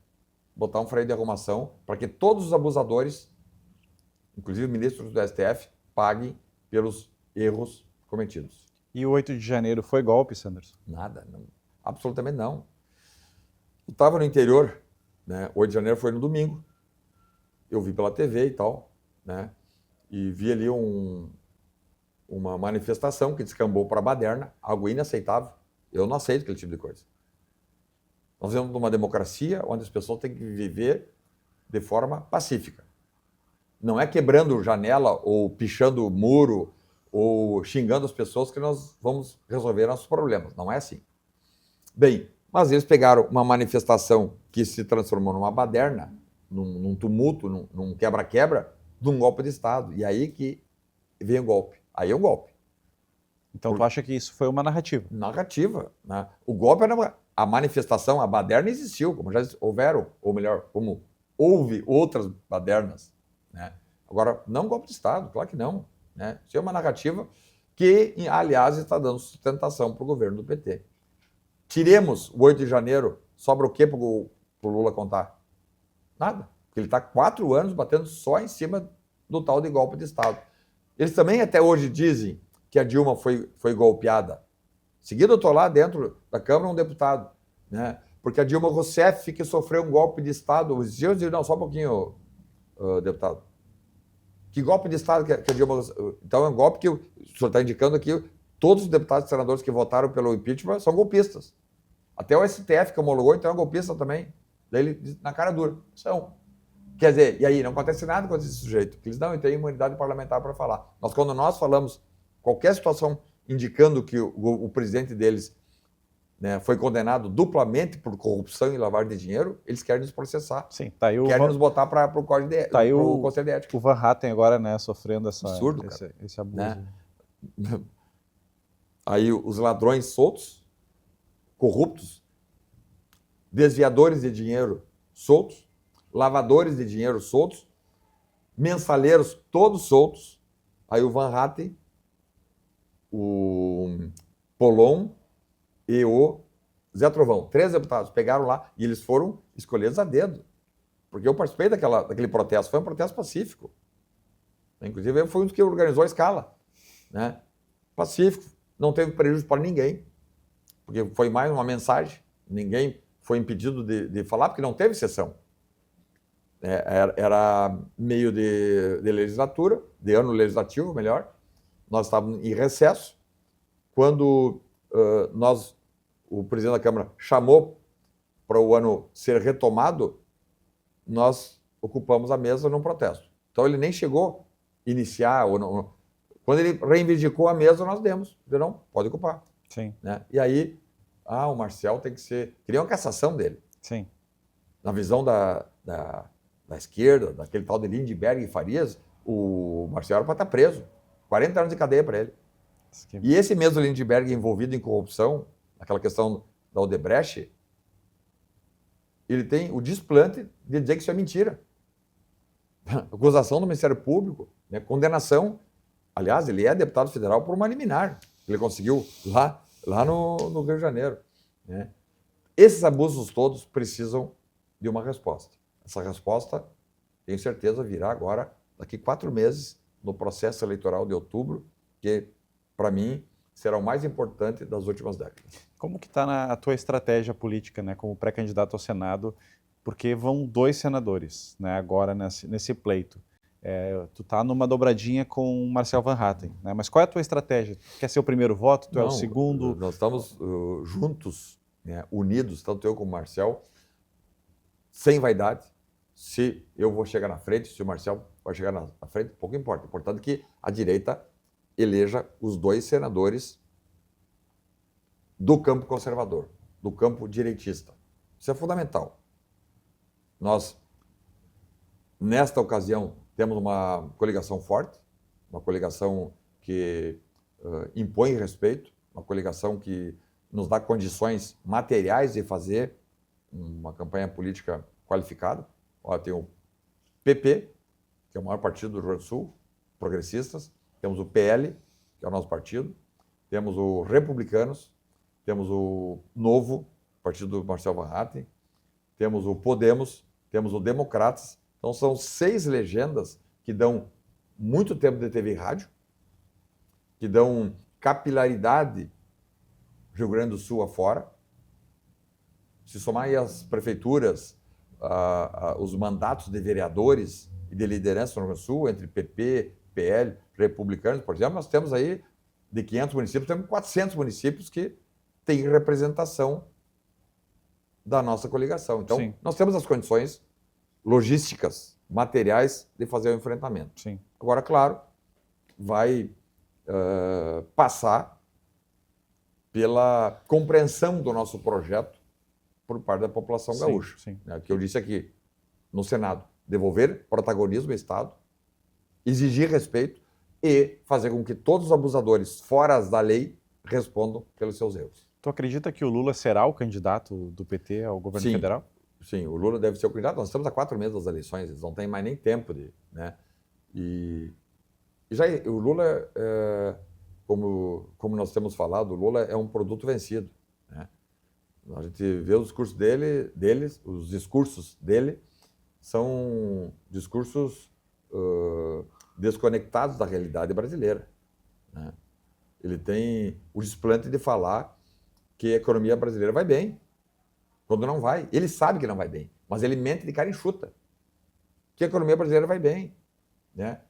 botar um freio de arrumação para que todos os abusadores, inclusive ministros do STF, paguem pelos erros cometidos. E o 8 de janeiro foi golpe, Sanderson? Nada, não, absolutamente não. Eu estava no interior, né? 8 de janeiro foi no domingo, eu vi pela TV e tal, né? E vi ali uma manifestação que descambou para a baderna, algo inaceitável. Eu não aceito aquele tipo de coisa. Nós vivemos numa democracia onde as pessoas têm que viver de forma pacífica. Não é quebrando janela ou pichando muro ou xingando as pessoas que nós vamos resolver nossos problemas. Não é assim. Bem, mas eles pegaram uma manifestação que se transformou numa baderna, num tumulto, num quebra-quebra, de um golpe de Estado. E aí que vem o golpe. Aí é um golpe. Então tu acha que isso foi uma narrativa? Narrativa, né? O golpe era a manifestação, a baderna existiu, como já houveram, ou melhor, como houve outras badernas, né? Agora, não golpe de Estado, claro que não, né? Isso é uma narrativa que, aliás, está dando sustentação para o governo do PT. Tiremos o 8 de janeiro, sobra o quê para o Lula contar? Nada, porque ele está 4 anos batendo só em cima do tal de golpe de Estado. Eles também até hoje dizem que a Dilma foi golpeada. Seguido, eu estou lá dentro da Câmara, um deputado, né? Porque a Dilma Rousseff que sofreu um golpe de Estado. Os dias não, só um pouquinho, deputado. Que golpe de Estado que a Dilma Rousseff... Então é um golpe que o senhor está indicando aqui, todos os deputados e senadores que votaram pelo impeachment são golpistas. Até o STF que homologou, então é golpista também. Daí ele diz, na cara dura, são. Quer dizer, e aí, não acontece nada com esse sujeito, porque eles não têm imunidade parlamentar para falar. Mas quando nós falamos qualquer situação indicando que o presidente deles, né, foi condenado duplamente por corrupção e lavagem de dinheiro, eles querem nos processar. Sim, tá aí querem nos botar para o Código de tá aí pro Conselho de Ética. O Van Hatten agora, né, sofrendo Absurdo, esse abuso. Né? Aí os ladrões soltos, corruptos, desviadores de dinheiro soltos, lavadores de dinheiro soltos, mensaleiros todos soltos. Aí o Van Hatten, o Polon e o Zé Trovão, 3 deputados, pegaram lá e eles foram escolhidos a dedo. Porque eu participei daquele protesto, foi um protesto pacífico. Inclusive, eu fui um dos que organizou a escala. Né? Pacífico, não teve prejuízo para ninguém, porque foi mais uma mensagem, ninguém foi impedido de falar, porque não teve sessão. Era meio de legislatura, de ano legislativo, melhor. Nós estávamos em recesso. Quando o presidente da Câmara chamou para o ano ser retomado, nós ocupamos a mesa num protesto. Então ele nem chegou a iniciar. Quando ele reivindicou a mesa, nós demos. Não, pode ocupar. Sim. Né? E aí, o Marcel tem que ser... Queria uma cassação dele. Sim. Na visão da da esquerda, daquele tal de Lindbergh e Farias, o Marcel era para estar preso. 40 anos de cadeia para ele. E esse mesmo Lindbergh envolvido em corrupção, aquela questão da Odebrecht, ele tem o desplante de dizer que isso é mentira. Acusação do Ministério Público, né, condenação. Aliás, ele é deputado federal por uma liminar. Ele conseguiu lá no Rio de Janeiro. Né? Esses abusos todos precisam de uma resposta. Essa resposta, tenho certeza, virá agora, daqui 4 meses, no processo eleitoral de outubro, que, para mim, será o mais importante das últimas décadas. Como que está a tua estratégia política, né, como pré-candidato ao Senado? Porque vão 2 senadores, né, agora nesse pleito. Tu está numa dobradinha com o Marcel Van Hatten, né? Mas qual é a tua estratégia? Quer ser o primeiro voto? Tu é o segundo? Nós estamos juntos, né, unidos, tanto eu como o Marcel, sem vaidade. Se eu vou chegar na frente, se o Marcel vai chegar na frente, pouco importa. Importante que a direita eleja os 2 senadores do campo conservador, do campo direitista. Isso é fundamental. Nós, nesta ocasião, temos uma coligação forte, uma coligação que impõe respeito, uma coligação que nos dá condições materiais de fazer uma campanha política qualificada. Olha, tem o PP, que é o maior partido do Rio Grande do Sul, progressistas, temos o PL, que é o nosso partido, temos o Republicanos, temos o Novo, partido do Marcel Van Hatten, temos o Podemos, temos o Democratas. Então são 6 legendas que dão muito tempo de TV e rádio, que dão capilaridade Rio Grande do Sul afora. Se somar aí as prefeituras, os mandatos de vereadores e de liderança no Rio Grande do Sul, entre PP, PL, Republicanos, por exemplo, nós temos aí, de 500 municípios, temos 400 municípios que têm representação da nossa coligação. Então, sim, nós temos as condições logísticas, materiais, de fazer o enfrentamento. Sim. Agora, claro, vai passar pela compreensão do nosso projeto por parte da população gaúcha. Sim. Que eu disse aqui no Senado, devolver protagonismo ao Estado, exigir respeito e fazer com que todos os abusadores fora da lei respondam pelos seus erros. Tu acredita que o Lula será o candidato do PT ao governo federal? Sim, o Lula deve ser o candidato. Nós estamos há 4 meses das eleições, eles não têm mais nem tempo de... Né? E já o Lula, como nós temos falado, o Lula é um produto vencido. Né? A gente vê os discursos os discursos dele são discursos desconectados da realidade brasileira. Né? Ele tem o desplante de falar que a economia brasileira vai bem, quando não vai. Ele sabe que não vai bem, mas ele mente de cara enxuta. Que a economia brasileira vai bem. Né?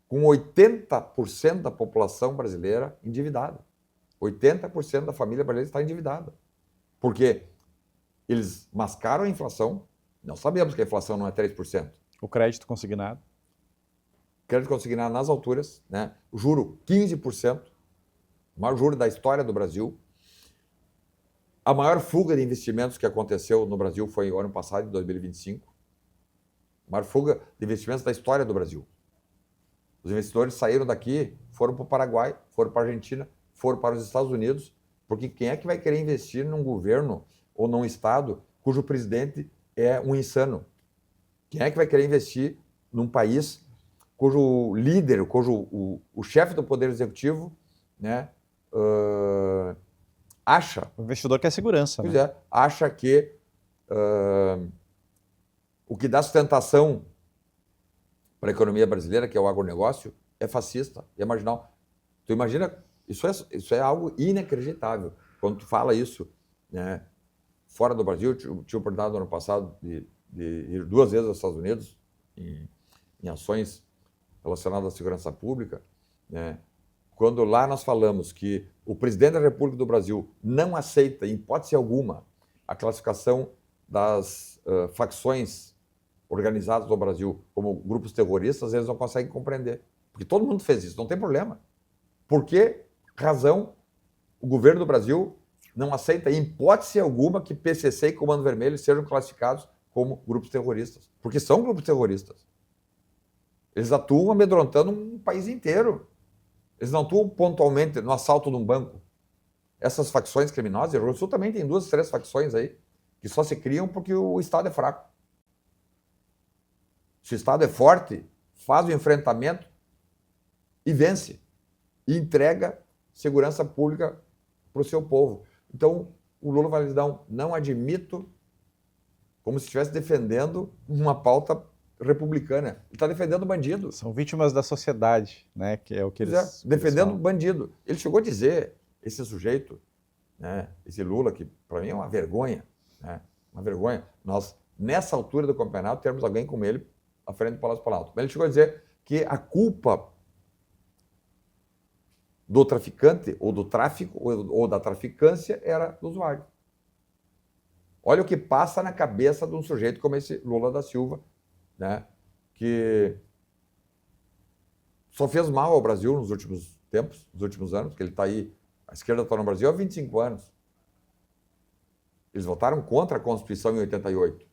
Com 80% da população brasileira endividada. 80% da família brasileira está endividada. Porque eles mascaram a inflação. Nós sabemos que a inflação não é 3%. O crédito consignado. Crédito consignado nas alturas, né? O juro 15%, o maior juro da história do Brasil. A maior fuga de investimentos que aconteceu no Brasil foi o ano passado, em 2025. A maior fuga de investimentos da história do Brasil. Os investidores saíram daqui, foram para o Paraguai, foram para a Argentina, foram para os Estados Unidos, porque quem é que vai querer investir num governo ou num estado cujo presidente é um insano? Quem é que vai querer investir num país cujo líder, o chefe do Poder Executivo, né, acha... O investidor quer segurança. Pois né? é, acha que o que dá sustentação para a economia brasileira, que é o agronegócio, é fascista, é marginal. Tu imagina, isso é algo inacreditável. Quando tu fala isso, né, fora do Brasil, eu tinha oportunidade no ano passado de ir 2 vezes aos Estados Unidos em ações relacionadas à segurança pública, né? Quando lá nós falamos que o presidente da República do Brasil não aceita, em hipótese alguma, a classificação das facções organizadas no Brasil como grupos terroristas, eles não conseguem compreender. Porque todo mundo fez isso, não tem problema. Por que razão o governo do Brasil não aceita, em hipótese alguma, que PCC e Comando Vermelho sejam classificados como grupos terroristas, porque são grupos terroristas. Eles atuam amedrontando um país inteiro. Eles não atuam pontualmente no assalto de um banco. Essas facções criminosas, o Rio Grande do Sul também tem 2, 3 facções aí, que só se criam porque o Estado é fraco. Se o Estado é forte, faz o enfrentamento e vence. E entrega segurança pública para o seu povo. Então, o Lula vai dizer, não admito, como se estivesse defendendo uma pauta republicana. Ele está defendendo bandido. São vítimas da sociedade, né? Que é o que eles defendendo falam. bandido. Ele chegou a dizer, esse sujeito, né, esse Lula, que para mim é uma vergonha, né, uma vergonha, nós, nessa altura do campeonato, termos alguém como ele à frente do Palácio Planalto. Mas ele chegou a dizer que a culpa do traficante, ou do tráfico, ou da traficância, era do usuário. Olha o que passa na cabeça de um sujeito como esse Lula da Silva, né, que só fez mal ao Brasil nos últimos tempos, nos últimos anos, que ele está aí, a esquerda está no Brasil há 25 anos. Eles votaram contra a Constituição em 88.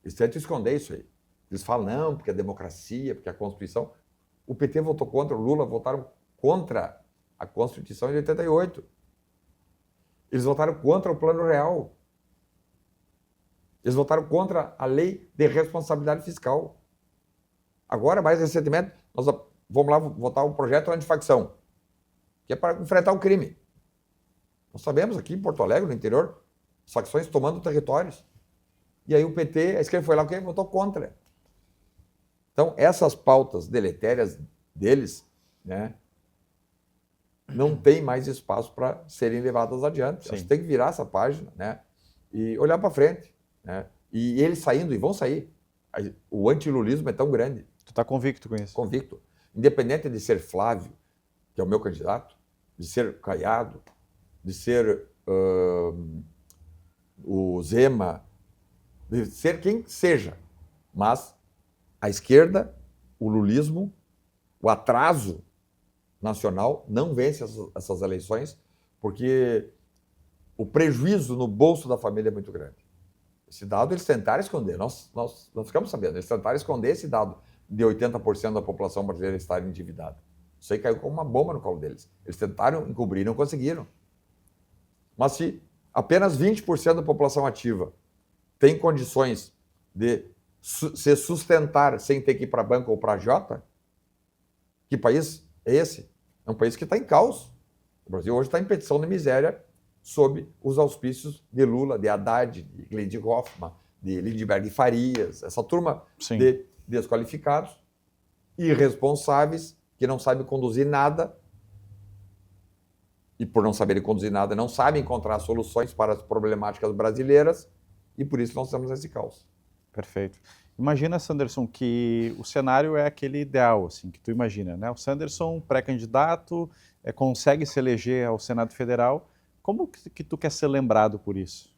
Eles tentam esconder isso aí. Eles falam, não, porque a democracia, porque a Constituição. O PT votou contra, o Lula votaram contra a Constituição em 88. Eles votaram contra o Plano Real. Eles votaram contra a Lei de Responsabilidade Fiscal. Agora, mais recentemente, nós vamos lá votar um projeto antifacção, que é para enfrentar o crime. Nós sabemos aqui em Porto Alegre, no interior, as facções tomando territórios. E aí o PT, a esquerda foi lá, votou contra. Então, essas pautas deletérias deles, né, não tem mais espaço para serem levadas adiante. Você tem que virar essa página, né, e olhar para frente. Né? E eles saindo, e vão sair. O antilulismo é tão grande. Tu está convicto com isso? Convicto. Independente de ser Flávio, que é o meu candidato, de ser Caiado, de ser o Zema, de ser quem seja. Mas a esquerda, o lulismo, o atraso nacional não vence essas eleições, porque o prejuízo no bolso da família é muito grande. Esse dado eles tentaram esconder, nós ficamos sabendo, eles tentaram esconder esse dado de 80% da população brasileira estar endividada. Isso aí caiu como uma bomba no colo deles. Eles tentaram encobrir, não conseguiram. Mas se apenas 20% da população ativa tem condições de se sustentar sem ter que ir para banco ou para Jota, que país é esse? É um país que está em caos. O Brasil hoje está em petição de miséria sob os auspícios de Lula, de Haddad, de Gleisi Hoffmann, de Lindbergh Farias, essa turma de desqualificados, irresponsáveis, que não sabem conduzir nada, e por não saberem conduzir nada, não sabem encontrar soluções para as problemáticas brasileiras, e por isso nós temos esse caos. Perfeito. Imagina, Sanderson, que o cenário é aquele ideal, assim, que tu imagina, né? O Sanderson, pré-candidato, consegue se eleger ao Senado Federal. Como que tu quer ser lembrado por isso?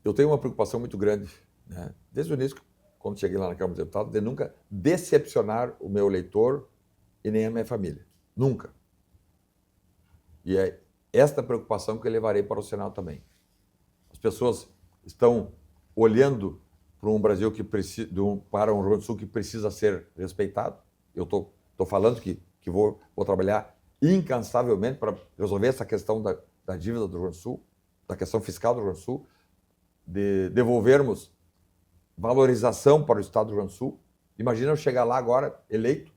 Eu tenho uma preocupação muito grande, né? Desde o início, quando cheguei lá na Câmara dos Deputados, de nunca decepcionar o meu eleitor e nem a minha família. Nunca. E é esta preocupação que eu levarei para o Senado também. As pessoas estão olhando para um Brasil que precisa, para um Rio Grande do Sul que precisa ser respeitado. Eu estou falando que vou trabalhar incansavelmente para resolver essa questão da dívida do Rio Grande do Sul, da questão fiscal do Rio Grande do Sul, de devolvermos valorização para o Estado do Rio Grande do Sul. Imagina eu chegar lá agora, eleito,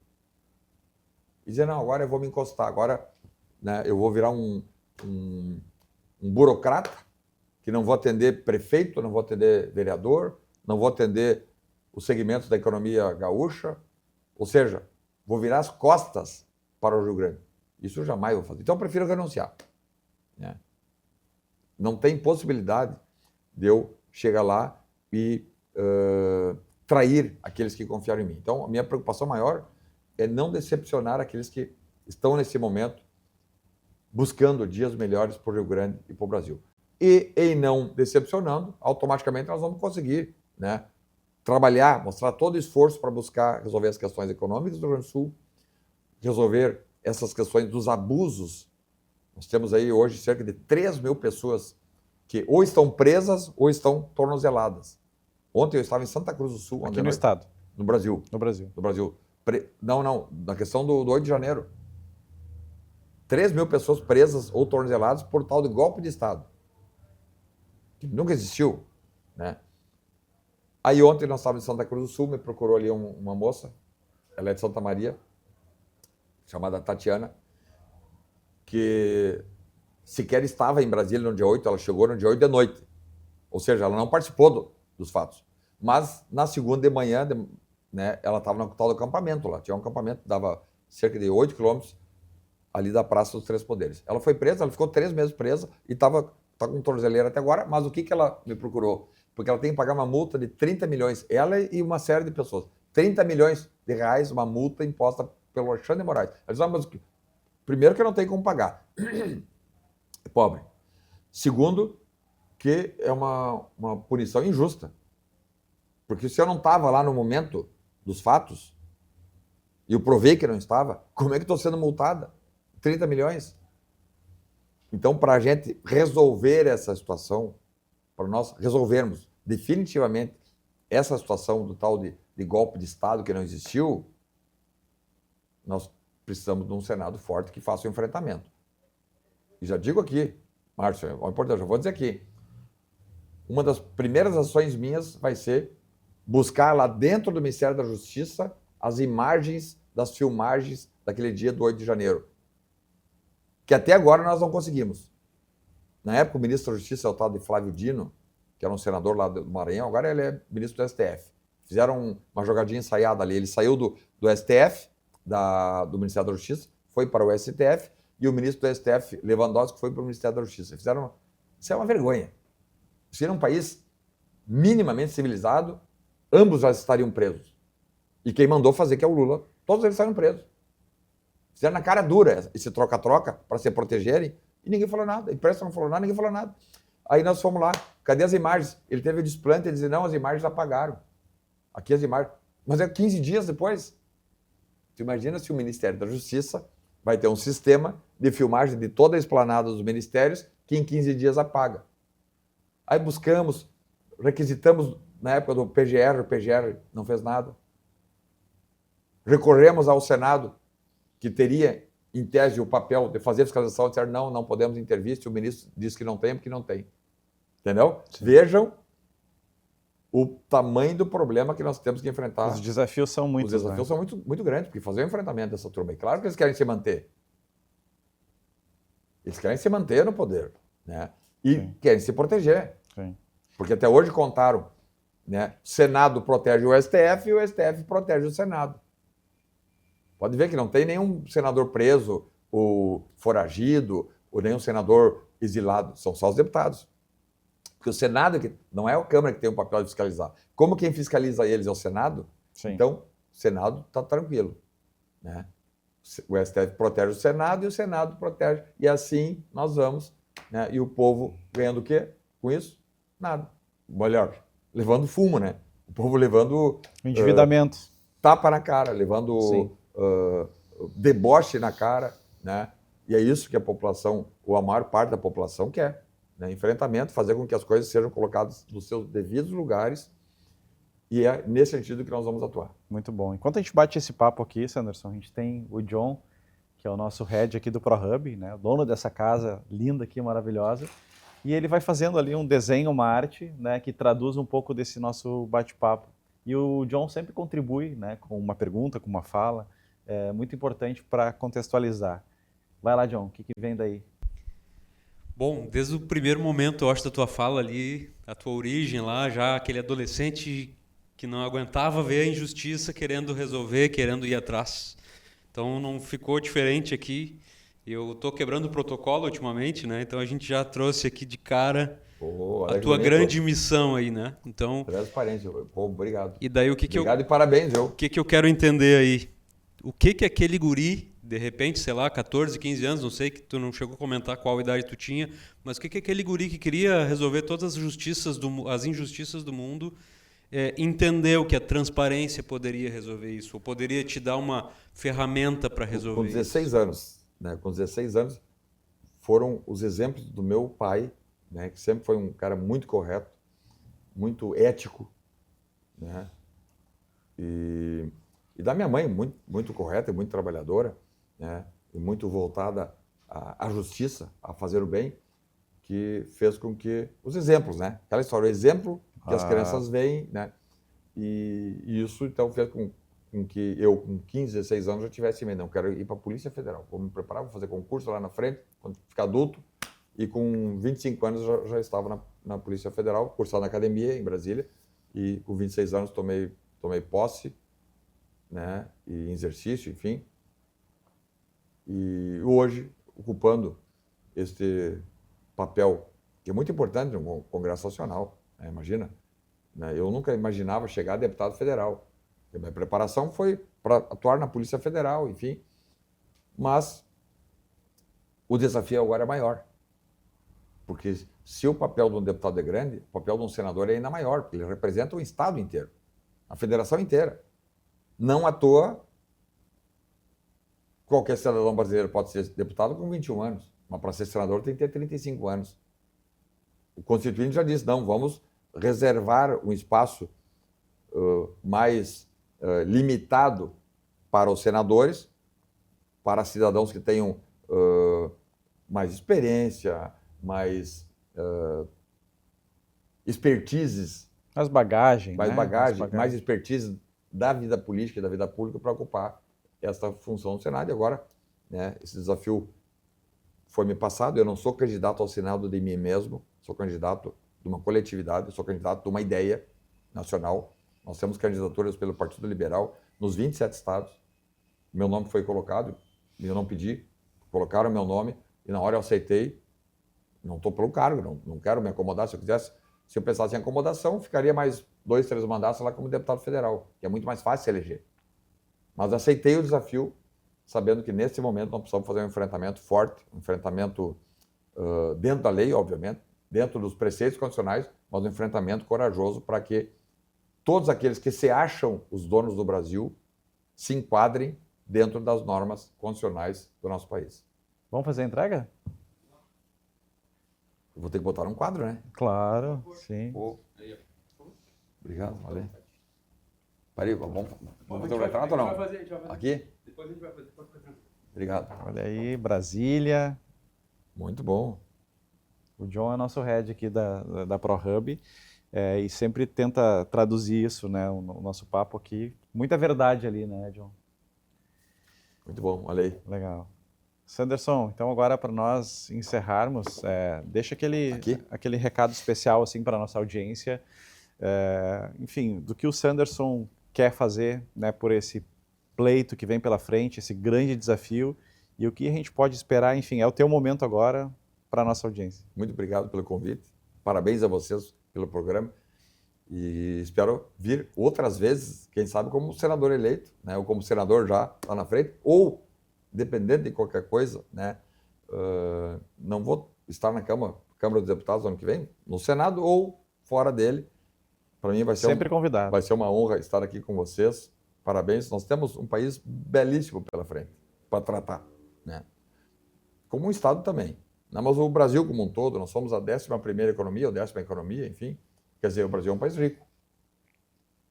e dizer, não, agora eu vou me encostar, agora, né, eu vou virar um burocrata, que não vou atender prefeito, não vou atender vereador, não vou atender os segmentos da economia gaúcha, ou seja, vou virar as costas para o Rio Grande. Isso eu jamais vou fazer. Então eu prefiro renunciar. Né? Não tem possibilidade de eu chegar lá e trair aqueles que confiaram em mim. Então a minha preocupação maior é não decepcionar aqueles que estão nesse momento buscando dias melhores para o Rio Grande e para o Brasil. E em não decepcionando, automaticamente nós vamos conseguir, né, trabalhar, mostrar todo o esforço para buscar resolver as questões econômicas do Rio Grande do Sul, resolver essas questões dos abusos. Nós temos aí hoje cerca de 3 mil pessoas que ou estão presas ou estão tornozeladas. Ontem eu estava em Santa Cruz do Sul. Aqui no estado. No Brasil. No Brasil. No Brasil. Não, na questão do 8 de janeiro. 3.000 pessoas presas ou tornozeladas por tal de golpe de Estado. Que nunca existiu, né? Aí ontem nós estávamos em Santa Cruz do Sul, me procurou ali uma moça, ela é de Santa Maria, chamada Tatiana, que sequer estava em Brasília no dia 8, ela chegou no dia 8 de noite. Ou seja, ela não participou dos fatos. Mas na segunda de manhã, né, ela estava no tal do acampamento lá. Tinha um acampamento, dava cerca de 8 quilômetros ali da Praça dos Três Poderes. Ela foi presa, ela ficou 3 meses presa e tá com tornozeleira até agora, mas o que ela me procurou? Porque ela tem que pagar uma multa de 30 milhões, ela e uma série de pessoas. 30 milhões de reais, uma multa imposta pelo Alexandre de Moraes. Ela disse, mas primeiro que eu não tenho como pagar. É pobre. Segundo, que é uma punição injusta. Porque se eu não estava lá no momento dos fatos, e eu provei que não estava, como é que estou sendo multada? 30 milhões? Então, para a gente resolver essa situação, para nós resolvermos definitivamente essa situação do tal de golpe de Estado que não existiu, nós precisamos de um Senado forte que faça o enfrentamento. E já digo aqui, Márcio, é importante, já vou dizer aqui, uma das primeiras ações minhas vai ser buscar lá dentro do Ministério da Justiça as imagens das filmagens daquele dia do 8 de janeiro. Que até agora nós não conseguimos. Na época, o ministro da Justiça é o tal de Flávio Dino, que era um senador lá do Maranhão, agora ele é ministro do STF. Fizeram uma jogadinha ensaiada ali. Ele saiu do STF, do Ministério da Justiça, foi para o STF, e o ministro do STF, Lewandowski, foi para o Ministério da Justiça. Isso é uma vergonha. Se era um país minimamente civilizado, ambos já estariam presos. E quem mandou fazer, que é o Lula, todos eles saíram presos. Fizeram na cara dura esse troca-troca para se protegerem e ninguém falou nada. A imprensa não falou nada, ninguém falou nada. Aí nós fomos lá, cadê as imagens? Ele teve o desplante e disse, não, as imagens apagaram. Aqui as imagens. Mas é 15 dias depois. Tu imagina se o Ministério da Justiça vai ter um sistema de filmagem de toda a esplanada dos ministérios que em 15 dias apaga. Aí buscamos, requisitamos na época do PGR, o PGR não fez nada. Recorremos ao Senado, que teria, em tese, o papel de fazer fiscalização, disseram, não podemos intervir, se o ministro disse que não tem, porque não tem. Entendeu? Sim. Vejam o tamanho do problema que nós temos que enfrentar. Os desafios são muitos. Os desafios são muito, muito grandes, porque fazer o enfrentamento dessa turma, é claro que eles querem se manter. Eles querem se manter no poder, né? E Sim. querem se proteger. Sim. Porque até hoje contaram, né? O Senado protege o STF e o STF protege o Senado. Pode ver que não tem nenhum senador preso, ou foragido, ou nenhum senador exilado. São só os deputados. Porque o Senado não é a Câmara que tem o papel de fiscalizar. Como quem fiscaliza eles é o Senado, Sim. então o Senado está tranquilo, né? O STF protege o Senado e o Senado protege. E assim nós vamos, né? E o povo ganhando o quê? Com isso? Nada. Melhor, levando fumo, né? O povo levando... endividamento. Tapa na cara, levando deboche na cara, né? E é isso que a população, ou a maior parte da população quer. Né? Enfrentamento, fazer com que as coisas sejam colocadas nos seus devidos lugares, e é nesse sentido que nós vamos atuar. Muito bom. Enquanto a gente bate esse papo aqui, Sanderson, a gente tem o John, que é o nosso head aqui do ProHub, né? O dono dessa casa linda aqui, maravilhosa, e ele vai fazendo ali um desenho, uma arte, né, que traduz um pouco desse nosso bate-papo. E o John sempre contribui, né, com uma pergunta, com uma fala, muito importante para contextualizar. Vai lá, John, o que vem daí? Bom, desde o primeiro momento, eu acho, da tua fala ali, a tua origem lá, já aquele adolescente que não aguentava ver a injustiça, querendo resolver, querendo ir atrás. Então não ficou diferente aqui. Eu estou quebrando o protocolo ultimamente, né? Então a gente já trouxe aqui de cara a tua grande missão aí, né? Então, transparência. Pô, obrigado. E daí obrigado e parabéns, viu? O que eu quero entender aí? O que aquele guri, de repente, sei lá, 14, 15 anos, não sei, que tu não chegou a comentar qual idade tu tinha, mas o que aquele guri que queria resolver todas as injustiças do mundo, entendeu que a transparência poderia resolver isso, ou poderia te dar uma ferramenta para resolver isso? Com 16 anos, né? Com 16 anos, foram os exemplos do meu pai né, que sempre foi um cara muito correto, muito ético, né, e da minha mãe, muito correta e muito trabalhadora, né, e muito voltada à justiça, a fazer o bem, que fez com que os exemplos, né, aquela história, o exemplo que as crianças veem, né, e isso então fez com que eu, com 15, 16 anos, já tivesse em mente, não, quero ir para a Polícia Federal, vou me preparar, vou fazer concurso lá na frente, quando ficar adulto, e com 25 anos já estava na Polícia Federal, cursando na academia em Brasília, e com 26 anos tomei posse, né, e em exercício, enfim, e hoje ocupando este papel, que é muito importante no Congresso Nacional, né, imagina, né, eu nunca imaginava chegar a deputado federal. A minha preparação foi para atuar na Polícia Federal, enfim. Mas o desafio agora é maior. Porque se o papel de um deputado é grande, o papel de um senador é ainda maior, porque ele representa o Estado inteiro, a federação inteira. Não à toa, qualquer cidadão brasileiro pode ser deputado com 21 anos, mas para ser senador tem que ter 35 anos. O Constituinte já disse, não, vamos reservar um espaço mais limitado para os senadores, para cidadãos que tenham mais experiência, mais expertises. Mais bagagem, mais né? bagagem, mais expertise da vida política e da vida pública para ocupar essa função do Senado. E agora, né, esse desafio foi me passado. Eu não sou candidato ao Senado de mim mesmo, sou candidato de uma coletividade, sou candidato de uma ideia nacional. Nós temos candidaturas pelo Partido Liberal nos 27 estados. Meu nome foi colocado, eu não pedi, colocaram meu nome e na hora eu aceitei. Não estou pelo cargo, não quero me acomodar. Se eu pensasse em acomodação, ficaria mais 2, 3 mandatos lá como deputado federal, que é muito mais fácil se eleger. Mas aceitei o desafio, sabendo que nesse momento nós precisamos fazer um enfrentamento forte, um enfrentamento dentro da lei, obviamente, dentro dos preceitos constitucionais, mas um enfrentamento corajoso para que todos aqueles que se acham os donos do Brasil se enquadrem dentro das normas constitucionais do nosso país. Vamos fazer a entrega? Eu vou ter que botar um quadro, né? Claro, sim. Obrigado, valeu. Peraí, vamos fazer o retrato ou não? Aqui? Depois a gente vai fazer. Obrigado. Olha aí, Brasília. Muito bom. O John é nosso head aqui da ProHub e sempre tenta traduzir isso, né? O nosso papo aqui. Muita verdade ali, né, John? Muito bom, olha aí. Legal. Sanderson, então agora para nós encerrarmos, deixa aquele recado especial assim para a nossa audiência, enfim, do que o Sanderson quer fazer, né, por esse pleito que vem pela frente, esse grande desafio, e o que a gente pode esperar, enfim, é o teu momento agora para a nossa audiência. Muito obrigado pelo convite, parabéns a vocês pelo programa, e espero vir outras vezes, quem sabe como senador eleito, né, ou como senador já lá na frente, ou dependendo de qualquer coisa, né, não vou estar na Câmara dos Deputados ano que vem, no Senado ou fora dele. Para mim vai ser sempre convidado. Vai ser uma honra estar aqui com vocês. Parabéns. Nós temos um país belíssimo pela frente para tratar, né? Como um estado também. Mas o Brasil como um todo, nós somos a 11ª economia, ou 10ª economia, enfim. Quer dizer, o Brasil é um país rico.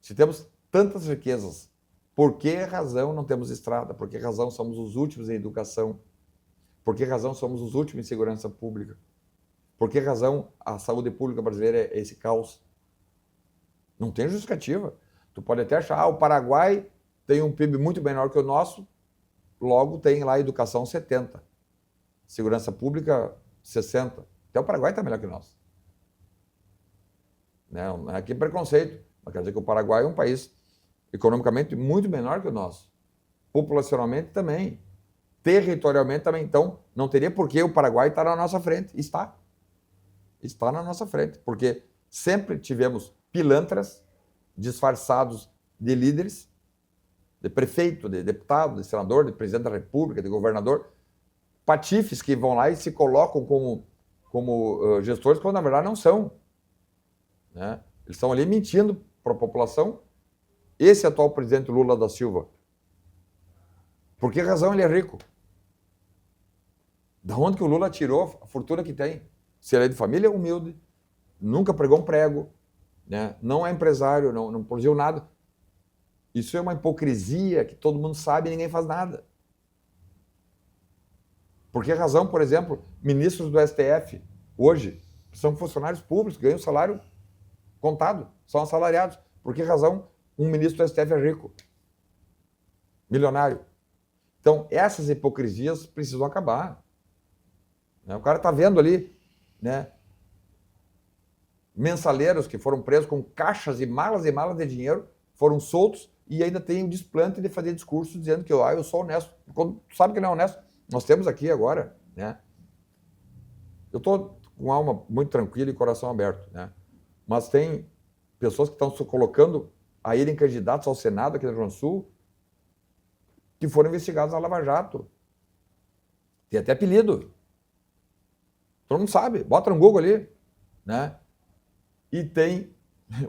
Se temos tantas riquezas, por que razão não temos estrada? Por que razão somos os últimos em educação? Por que razão somos os últimos em segurança pública? Por que razão a saúde pública brasileira é esse caos? Não tem justificativa. Tu pode até achar, o Paraguai tem um PIB muito menor que o nosso, logo tem lá educação 70, segurança pública 60. Até o Paraguai está melhor que nós. Não é aqui preconceito, mas quer dizer que o Paraguai é um país economicamente muito menor que o nosso. Populacionalmente também. Territorialmente também. Então, não teria por que o Paraguai estar na nossa frente. Está. Está na nossa frente. Porque sempre tivemos pilantras disfarçados de líderes, de prefeito, de deputado, de senador, de presidente da República, de governador, patifes que vão lá e se colocam como gestores, quando na verdade não são. Né? Eles estão ali mentindo para a população. Esse atual presidente Lula da Silva, por que razão ele é rico? Da onde que o Lula tirou a fortuna que tem? Se ele é de família, é humilde, nunca pregou um prego, né? Não é empresário, não produziu nada. Isso é uma hipocrisia que todo mundo sabe e ninguém faz nada. Por que razão, por exemplo, ministros do STF, hoje, são funcionários públicos, ganham salário contado, são assalariados. Por que razão um ministro do STF é rico? Milionário. Então, essas hipocrisias precisam acabar. O cara está vendo ali, né, mensaleiros que foram presos com caixas e malas de dinheiro, foram soltos e ainda tem o desplante de fazer discurso dizendo que eu sou honesto. Quando tu sabe que não é honesto. Nós temos aqui agora, né? Eu estou com alma muito tranquila e coração aberto, né? Mas tem pessoas que estão se colocando a irem candidatos ao Senado aqui do Rio Grande do Sul que foram investigados na Lava Jato. Tem até apelido. Todo mundo sabe. Bota no Google ali, né? E tem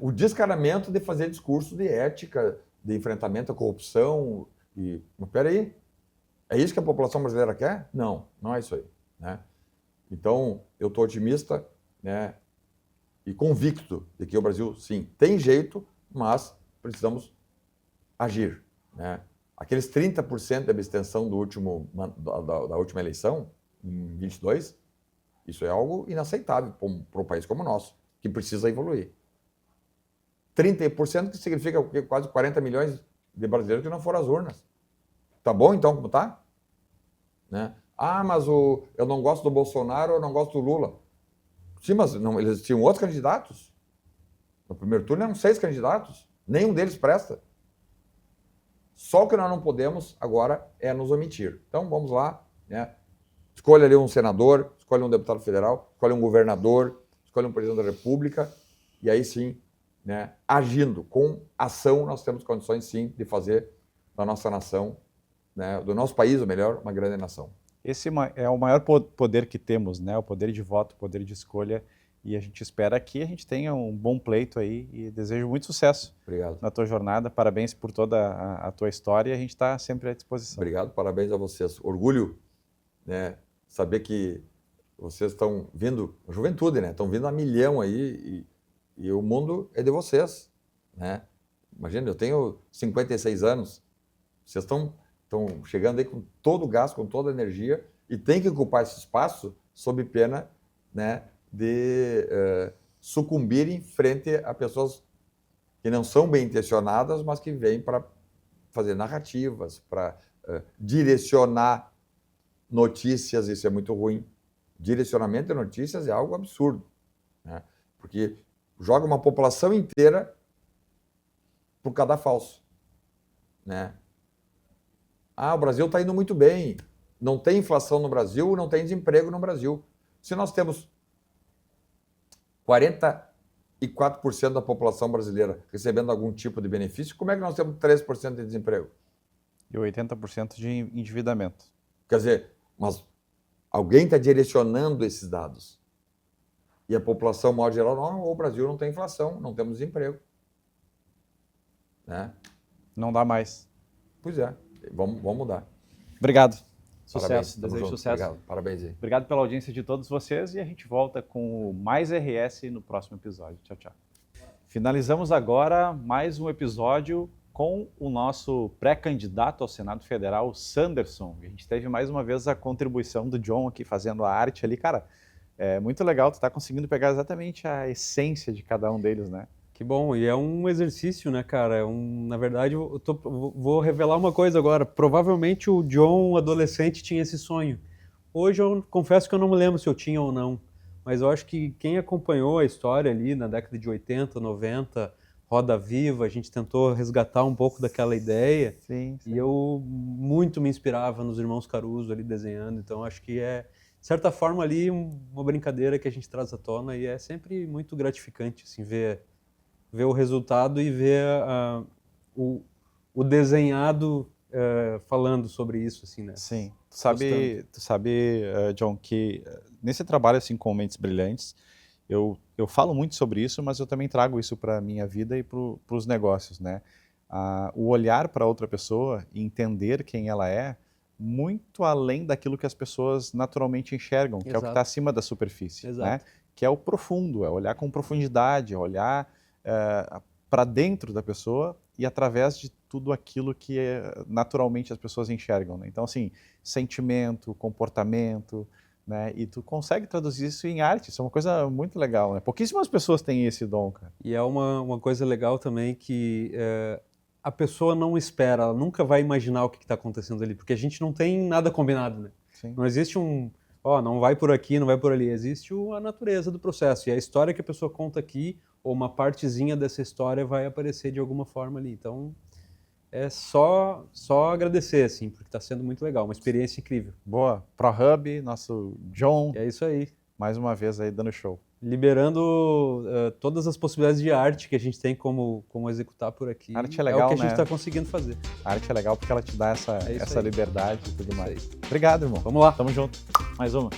o descaramento de fazer discurso de ética, de enfrentamento à corrupção. Mas peraí, é isso que a população brasileira quer? Não, não é isso aí, né? Então, eu estou otimista, né, e convicto de que o Brasil, sim, tem jeito, mas precisamos agir, né? Aqueles 30% de abstenção da última eleição, em 22, isso é algo inaceitável para um país como o nosso, que precisa evoluir. 30% que significa quase 40 milhões de brasileiros que não foram às urnas. Tá bom, então, como tá? Né? Mas eu não gosto do Bolsonaro, eu não gosto do Lula. Sim, mas não, eles tinham outros candidatos. No primeiro turno eram 6 candidatos. Nenhum deles presta. Só o que nós não podemos agora é nos omitir. Então, vamos lá, né? Escolha ali um senador, escolha um deputado federal, escolha um governador, escolha um presidente da República, e aí sim, né, agindo com ação, nós temos condições sim de fazer da nossa nação, né, do nosso país, ou melhor, uma grande nação. Esse é o maior poder que temos, né? O poder de voto, o poder de escolha, e a gente espera que a gente tenha um bom pleito aí e desejo muito sucesso. Obrigado. Na tua jornada. Parabéns por toda a tua história e a gente está sempre à disposição. Obrigado, parabéns a vocês. Orgulho, né, saber que vocês estão vindo, a juventude, né? Estão vindo a milhão aí e o mundo é de vocês, né? Imagina, eu tenho 56 anos, vocês estão chegando aí com todo o gás, com toda a energia e tem que ocupar esse espaço sob pena, né, de sucumbirem frente a pessoas que não são bem intencionadas, mas que vêm para fazer narrativas, para direcionar notícias. Isso é muito ruim. Direcionamento de notícias é algo absurdo, né? Porque joga uma população inteira para o cadafalso, né? O Brasil está indo muito bem, não tem inflação no Brasil, não tem desemprego no Brasil. Se nós temos 44% da população brasileira recebendo algum tipo de benefício, como é que nós temos 3% de desemprego? E 80% de endividamento. Quer dizer, mas alguém está direcionando esses dados. E a população, de modo geral, não, o Brasil não tem inflação, não temos desemprego, né? Não dá mais. Pois é, vamos mudar. Obrigado. Parabéns, Sucesso, tamo desejo junto. sucesso. Obrigado, parabéns aí. Obrigado pela audiência de todos vocês e a gente volta com o Mais RS no próximo episódio. Tchau, tchau. Finalizamos agora mais um episódio com o nosso pré-candidato ao Senado Federal, Sanderson. A gente teve mais uma vez a contribuição do John aqui fazendo a arte ali. Cara, é muito legal, tu tá conseguindo pegar exatamente a essência de cada um deles, né? Que bom, e é um exercício, né, cara? Na verdade, vou revelar uma coisa agora. Provavelmente o John, adolescente, tinha esse sonho. Hoje eu confesso que eu não me lembro se eu tinha ou não, mas eu acho que quem acompanhou a história ali na década de 80, 90, Roda Viva, a gente tentou resgatar um pouco daquela ideia. Sim. E eu muito me inspirava nos irmãos Caruso ali desenhando, então acho que é, de certa forma, ali uma brincadeira que a gente traz à tona e é sempre muito gratificante, assim, ver o resultado e ver o desenhado falando sobre isso, assim, né? Sim. Tu sabe, John, que nesse trabalho assim com Mentes Brilhantes, eu falo muito sobre isso, mas eu também trago isso para a minha vida e para os negócios, né? O olhar para outra pessoa e entender quem ela é, muito além daquilo que as pessoas naturalmente enxergam, que é o que Exato. está acima da superfície, Exato. né? Que é o profundo, é olhar com profundidade, é olhar para dentro da pessoa e através de tudo aquilo que naturalmente as pessoas enxergam, né? Então, assim, sentimento, comportamento, né? E tu consegue traduzir isso em arte, isso é uma coisa muito legal, né? Pouquíssimas pessoas têm esse dom, cara. E é uma coisa legal também que a pessoa não espera, ela nunca vai imaginar o que está acontecendo ali, porque a gente não tem nada combinado, né? Sim. Não existe não vai por aqui, não vai por ali, existe a natureza do processo, e a história que a pessoa conta aqui, ou uma partezinha dessa história vai aparecer de alguma forma ali, então é só agradecer, assim, porque está sendo muito legal, uma experiência incrível. Boa. ProHub, nosso John, E é isso aí. mais uma vez aí dando show. Liberando todas as possibilidades de arte que a gente tem como executar por aqui. Arte é legal, o que a gente né? está conseguindo fazer. A arte é legal porque ela te dá essa É isso essa aí. liberdade e tudo É mais. isso aí. Obrigado, irmão. Vamos lá. Tamo junto. Mais uma.